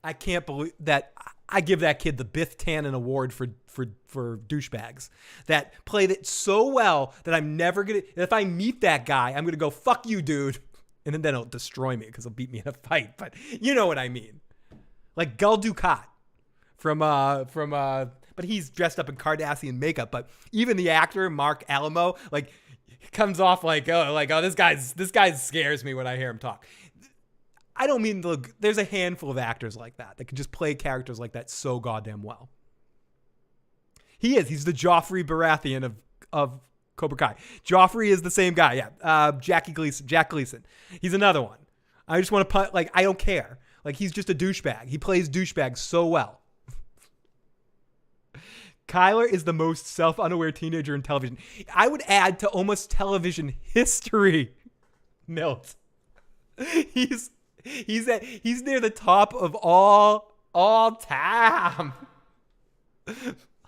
Speaker 1: I can't believe that I give that kid the Biff Tannen Award for douchebags that played it so well that I'm never going to, if I meet that guy, I'm going to go, fuck you, dude. And then he'll destroy me because he'll beat me in a fight. But you know what I mean. Like Gul Dukat but he's dressed up in Kardashian makeup. But even the actor, Mark Alamo, like comes off like, this guy scares me when I hear him talk. I don't mean there's a handful of actors like that can just play characters like that so goddamn well. He's the Joffrey Baratheon of Cobra Kai. Joffrey is the same guy. Yeah. Jack Gleason. He's another one. I just want to put, I don't care. Like, he's just a douchebag. He plays douchebag so well. Kyler is the most self-unaware teenager in television. I would add to almost television history. Milt. He's near the top of all time.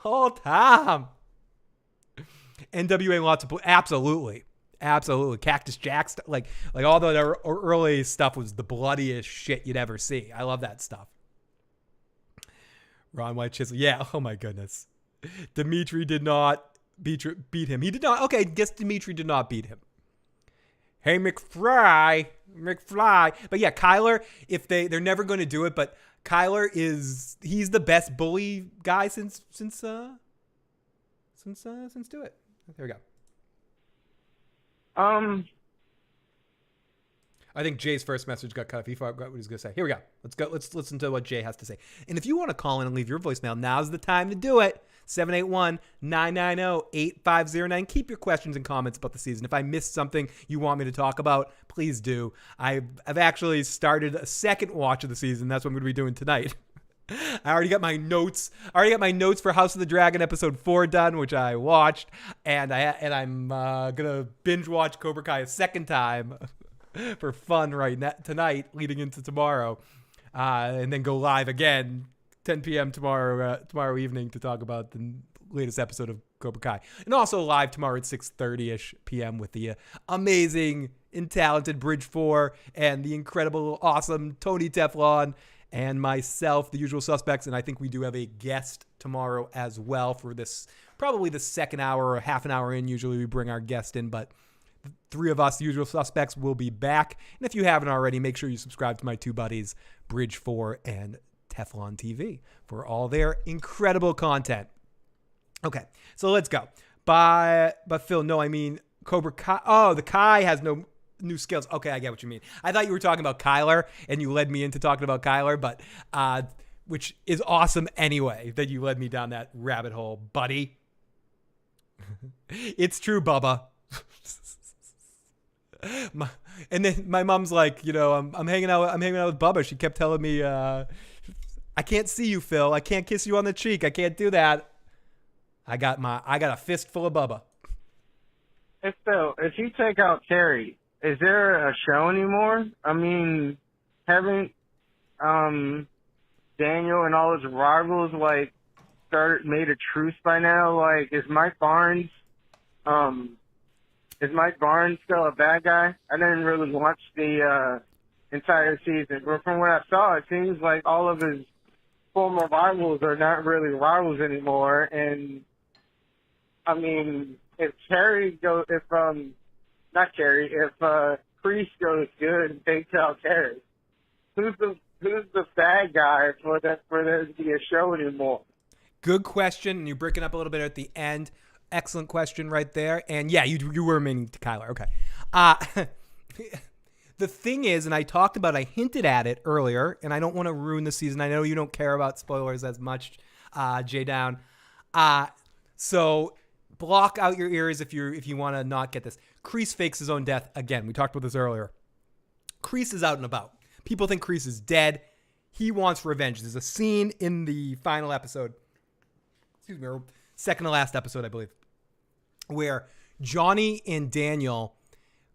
Speaker 1: All time. NWA lots of absolutely Cactus Jack like all the early stuff was the bloodiest shit you'd ever see. I love that stuff. Ron White Chisel, yeah. Oh my goodness, Dimitri did not beat him. He did not. Okay, guess Dimitri did not beat him. Hey McFly. But yeah, Kyler. If they're never going to do it, but Kyler he's the best bully guy since Do It. There we go. I think Jay's first message got cut off. He forgot what he was going to say. Here we go. Let's go. Let's listen to what Jay has to say. And if you want to call in and leave your voicemail, now's the time to do it. 781-990-8509. Keep your questions and comments about the season. If I missed something you want me to talk about, please do. I've actually started a second watch of the season. That's what I'm going to be doing tonight. I already got my notes. For House of the Dragon episode 4 done, which I watched, and I'm gonna binge watch Cobra Kai a second time for fun tonight, leading into tomorrow, and then go live again 10 p.m. tomorrow evening to talk about the latest episode of Cobra Kai, and also live tomorrow at 6:30ish p.m. with the amazing and talented Bridge 4 and the incredible, awesome Tony Teflon. And myself, the usual suspects, and I think we do have a guest tomorrow as well for this, probably the second hour or half an hour in. Usually we bring our guest in, but the three of us, the usual suspects, will be back. And if you haven't already, make sure you subscribe to my two buddies, Bridge 4 and Teflon TV, for all their incredible content. Okay, so let's go. But Phil, no, I mean Cobra Kai. Oh, the Kai has no new skills. Okay, I get what you mean. I thought you were talking about Kyler, and you led me into talking about Kyler, but which is awesome anyway that you led me down that rabbit hole, buddy. It's true, Bubba. And then my mom's like, I'm hanging out with Bubba. She kept telling me, I can't see you, Phil. I can't kiss you on the cheek. I can't do that. I got a fistful of Bubba.
Speaker 2: Hey, Phil, if you take out Terry, is there a show anymore? I mean, haven't Daniel and all his rivals made a truce by now? Like, is Mike Barnes still a bad guy? I didn't really watch the entire season, but from what I saw, it seems like all of his former rivals are not really rivals anymore. And I mean, if Kreese goes good and takes out Terry, who's the bad guy for there to be a show anymore?
Speaker 1: Good question, and you're breaking up a little bit at the end. Excellent question right there. And yeah, you were meaning to Kyler. Okay. The thing is, and I hinted at it earlier, and I don't want to ruin the season. I know you don't care about spoilers as much, J Down. So block out your ears if you want to not get this. Kreese fakes his own death again. We talked about this earlier. Kreese is out and about. People think Kreese is dead. He wants revenge. There's a scene in the final episode. Excuse me, or second to last episode, I believe, where Johnny and Daniel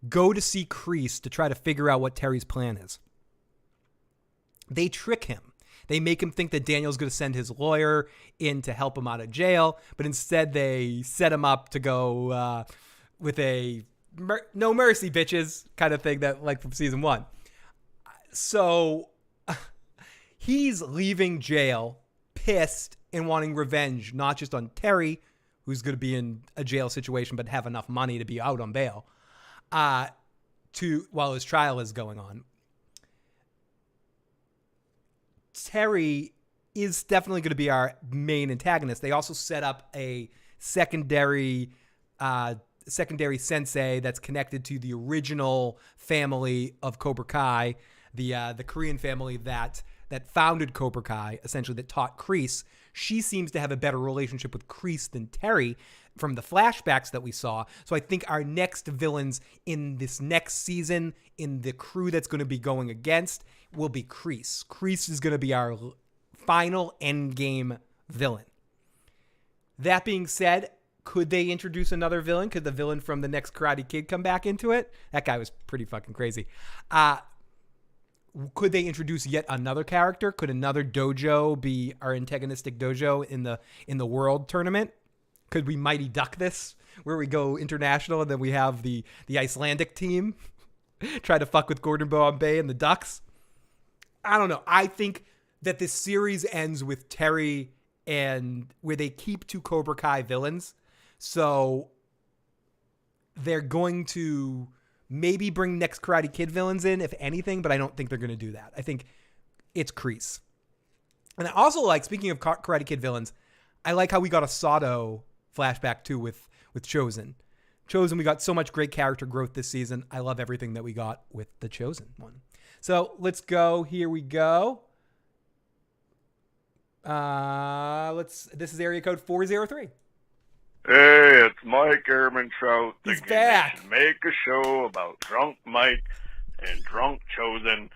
Speaker 1: go to see Kreese to try to figure out what Terry's plan is. They trick him. They make him think that Daniel's going to send his lawyer in to help him out of jail, but instead they set him up to go with a no mercy, bitches kind of thing that like from season 1. So he's leaving jail pissed and wanting revenge, not just on Terry, who's going to be in a jail situation but have enough money to be out on bail, while his trial is going on. Terry is definitely going to be our main antagonist. They also set up a secondary sensei that's connected to the original family of Cobra Kai, the Korean family that founded Cobra Kai, essentially that taught Kreese. She seems to have a better relationship with Kreese than Terry from the flashbacks that we saw. So I think our next villains in this next season, in the crew that's going to be going against, will be Kreese. Kreese is going to be our final endgame villain. That being said, could they introduce another villain? Could the villain from the next Karate Kid come back into it? That guy was pretty fucking crazy. Could they introduce yet another character? Could another dojo be our antagonistic dojo in the world tournament? Could we Mighty Duck this, where we go international and then we have the Icelandic team try to fuck with Gordon Bombay and the Ducks? I don't know. I think that this series ends with Terry and where they keep 2 Cobra Kai villains. So they're going to maybe bring next Karate Kid villains in, if anything, but I don't think they're going to do that. I think it's Kreese. And I also like, speaking of Karate Kid villains, I like how we got a Sato flashback too with Chosen. We got so much great character growth this season. I love everything that we got with the Chosen one. So let's go. Here we go. This is area code 403.
Speaker 3: Hey, it's Mike Ehrmantraut.
Speaker 1: He's back.
Speaker 3: We should make a show about Drunk Mike and Drunk Chosen.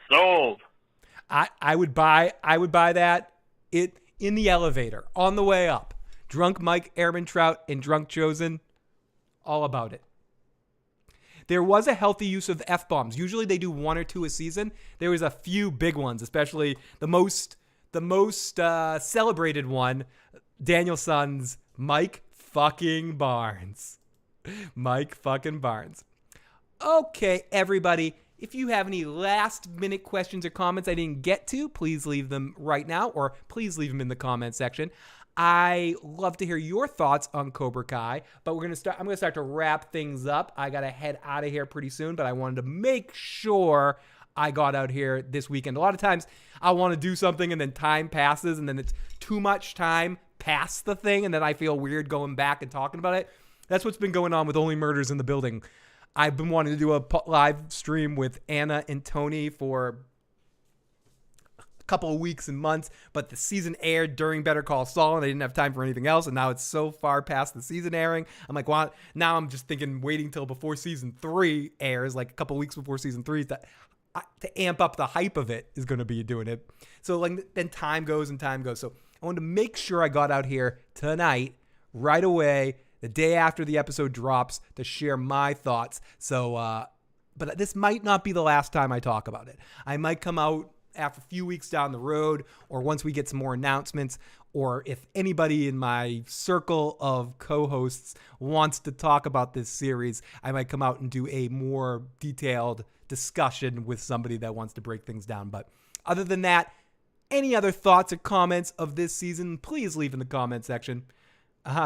Speaker 3: Sold.
Speaker 1: I would buy that. It in the elevator on the way up. Drunk Mike Ehrmantraut and Drunk Chosen. All about it. There was a healthy use of F-bombs. Usually they do 1 or 2 a season. There was a few big ones, especially the most celebrated one, Danielson's Mike fucking Barnes. Mike fucking Barnes. Okay, everybody. If you have any last-minute questions or comments I didn't get to, please leave them right now, or please leave them in the comment section. I love to hear your thoughts on Cobra Kai, but I'm going to start to wrap things up. I got to head out of here pretty soon, but I wanted to make sure I got out here this weekend. A lot of times I want to do something and then time passes and then it's too much time past the thing and then I feel weird going back and talking about it. That's what's been going on with Only Murders in the Building. I've been wanting to do a live stream with Anna and Tony for a couple of weeks and months, but the season aired during Better Call Saul, and I didn't have time for anything else, and now it's so far past the season airing. I'm like, well, now I'm just thinking waiting till before season 3 airs, like a couple of weeks before season 3, to amp up the hype of it is going to be doing it. So like then time goes. So I wanted to make sure I got out here tonight, right away, the day after the episode drops, to share my thoughts. So, but this might not be the last time I talk about it. I might come out after a few weeks down the road, or once we get some more announcements, or if anybody in my circle of co-hosts wants to talk about this series, I might come out and do a more detailed discussion with somebody that wants to break things down. But other than that, any other thoughts or comments of this season, please leave in the comment section.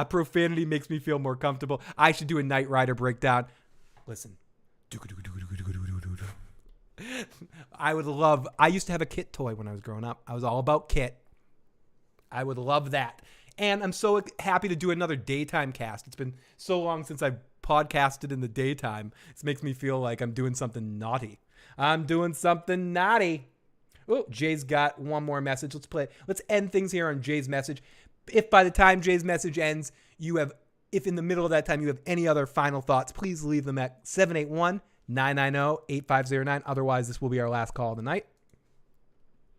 Speaker 1: Profanity makes me feel more comfortable. I should do a Knight Rider breakdown. Listen. I used to have a Kit toy when I was growing up. I was all about Kit. I would love that. And I'm so happy to do another daytime cast. It's been so long since I've podcasted in the daytime. This makes me feel like I'm doing something naughty. Oh, Jay's got one more message. Let's play. Let's end things here on Jay's message. If by the time Jay's message ends, if in the middle of that time you have any other final thoughts, please leave them at 781-990-8509. Otherwise, this will be our last call of the night.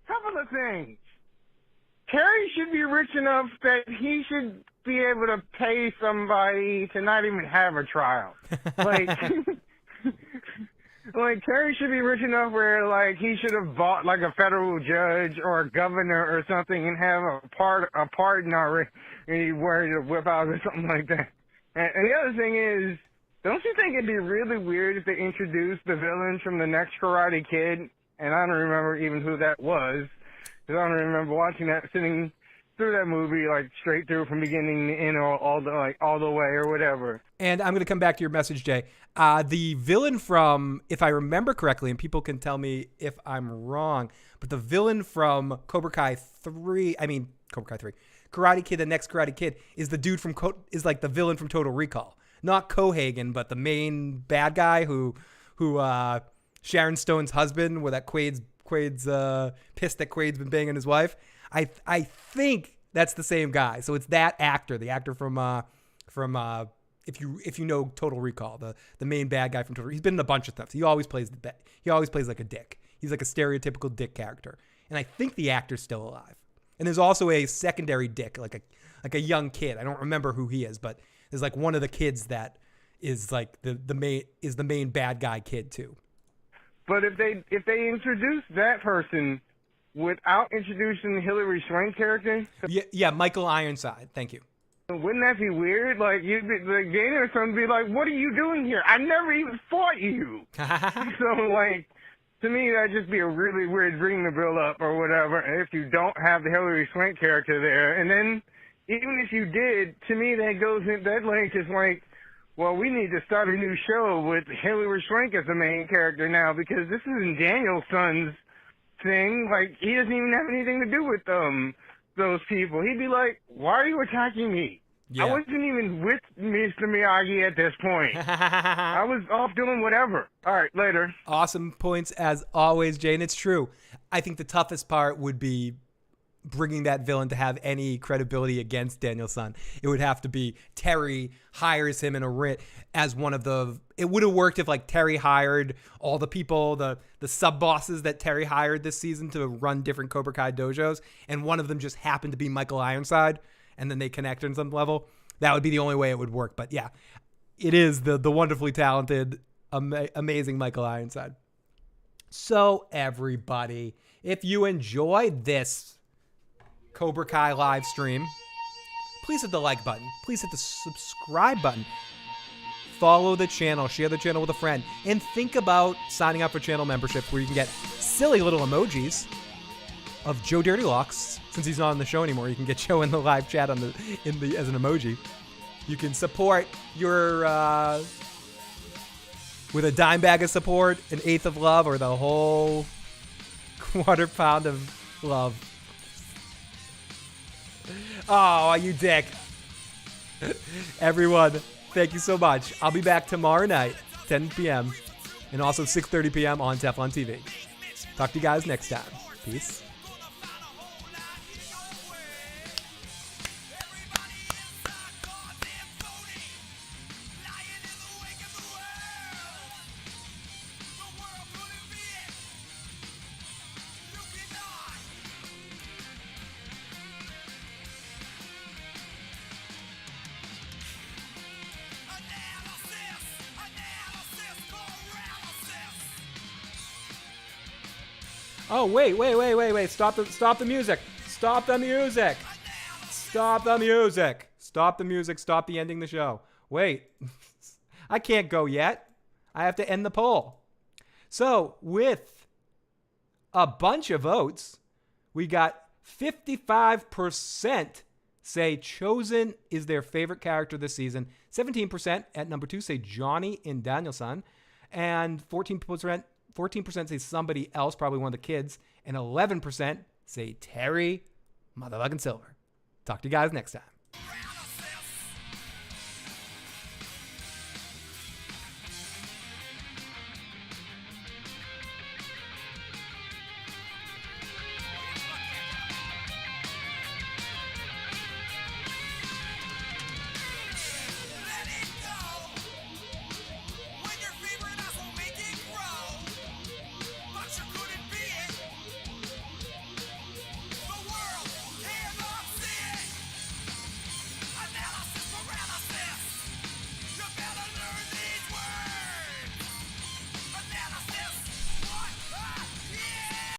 Speaker 2: Couple of things. Terry should be rich enough that he should be able to pay somebody to not even have a trial. Like, like Terry should be rich enough where, like, he should have bought like a federal judge or a governor or something and have a pardon already, and he worried to whip out or something like that. And the other thing is, don't you think it'd be really weird if they introduced the villain from the next Karate Kid? And I don't remember even who that was, because I don't remember watching that, sitting through that movie like straight through from beginning to end, or all the way or whatever.
Speaker 1: And I'm going to come back to your message, Jay. The villain from, if I remember correctly, and people can tell me if I'm wrong, but the villain from Cobra Kai 3, Karate Kid, the next Karate Kid, is the dude from is like the villain from Total Recall. Not Cohagen, but the main bad guy who Sharon Stone's husband, where that Quaid's pissed that Quaid's been banging his wife. I think that's the same guy. So it's that actor, the actor from if you know Total Recall, the main bad guy from Total. He's been in a bunch of stuff. He always plays like a dick. He's like a stereotypical dick character. And I think the actor's still alive. And there's also a secondary dick, like a young kid. I don't remember who he is, but there's like one of the kids that is like the main bad guy kid too.
Speaker 2: But if they introduce that person without introducing the Hilary Swank character,
Speaker 1: yeah, Michael Ironside. Thank you.
Speaker 2: Wouldn't that be weird? Like, you'd be like, Dana or something be like, "What are you doing here? I never even fought you." So, like, to me, that'd just be a really weird ring to build up or whatever. If you don't have the Hilary Swank character there, and then even if you did, to me, that link is like, well, we need to start a new show with Hilary Swank as the main character now, because this isn't Danielson's thing. Like, he doesn't even have anything to do with those people. He'd be like, "Why are you attacking me? Yeah. I wasn't even with Mr. Miyagi at this point. I was off doing whatever." All right, later.
Speaker 1: Awesome points as always, Jay, and it's true. I think the toughest part would be bringing that villain to have any credibility against Danielson. It would have to be Terry hires him in a writ as one of the. It would have worked if like Terry hired all the people, the sub bosses that Terry hired this season to run different Cobra Kai dojos, and one of them just happened to be Michael Ironside, and then they connect on some level. That would be the only way it would work. But yeah, it is the wonderfully talented, amazing Michael Ironside. So everybody, if you enjoyed this Cobra Kai live stream, please hit the like button. Please hit the subscribe button. Follow the channel. Share the channel with a friend. And think about signing up for channel membership, where you can get silly little emojis of Joe Dirty Locks. Since he's not on the show anymore, you can get Joe in the live chat as an emoji. You can support your with a dime bag of support, an eighth of love, or the whole quarter pound of love. Oh, you dick. Everyone, thank you so much. I'll be back tomorrow night, 10 p.m. and also 6:30 p.m. on Teflon TV. Talk to you guys next time. Peace. Oh, wait. Stop the music. Stop the music. Stop the music. Stop the music. Stop the ending the show. Wait. I can't go yet. I have to end the poll. So, with a bunch of votes, we got 55% say Chosen is their favorite character this season. 17% at number 2 say Johnny in Daniel-san. And 14% say somebody else, probably one of the kids. And 11% say Terry motherfucking Silver. Talk to you guys next time.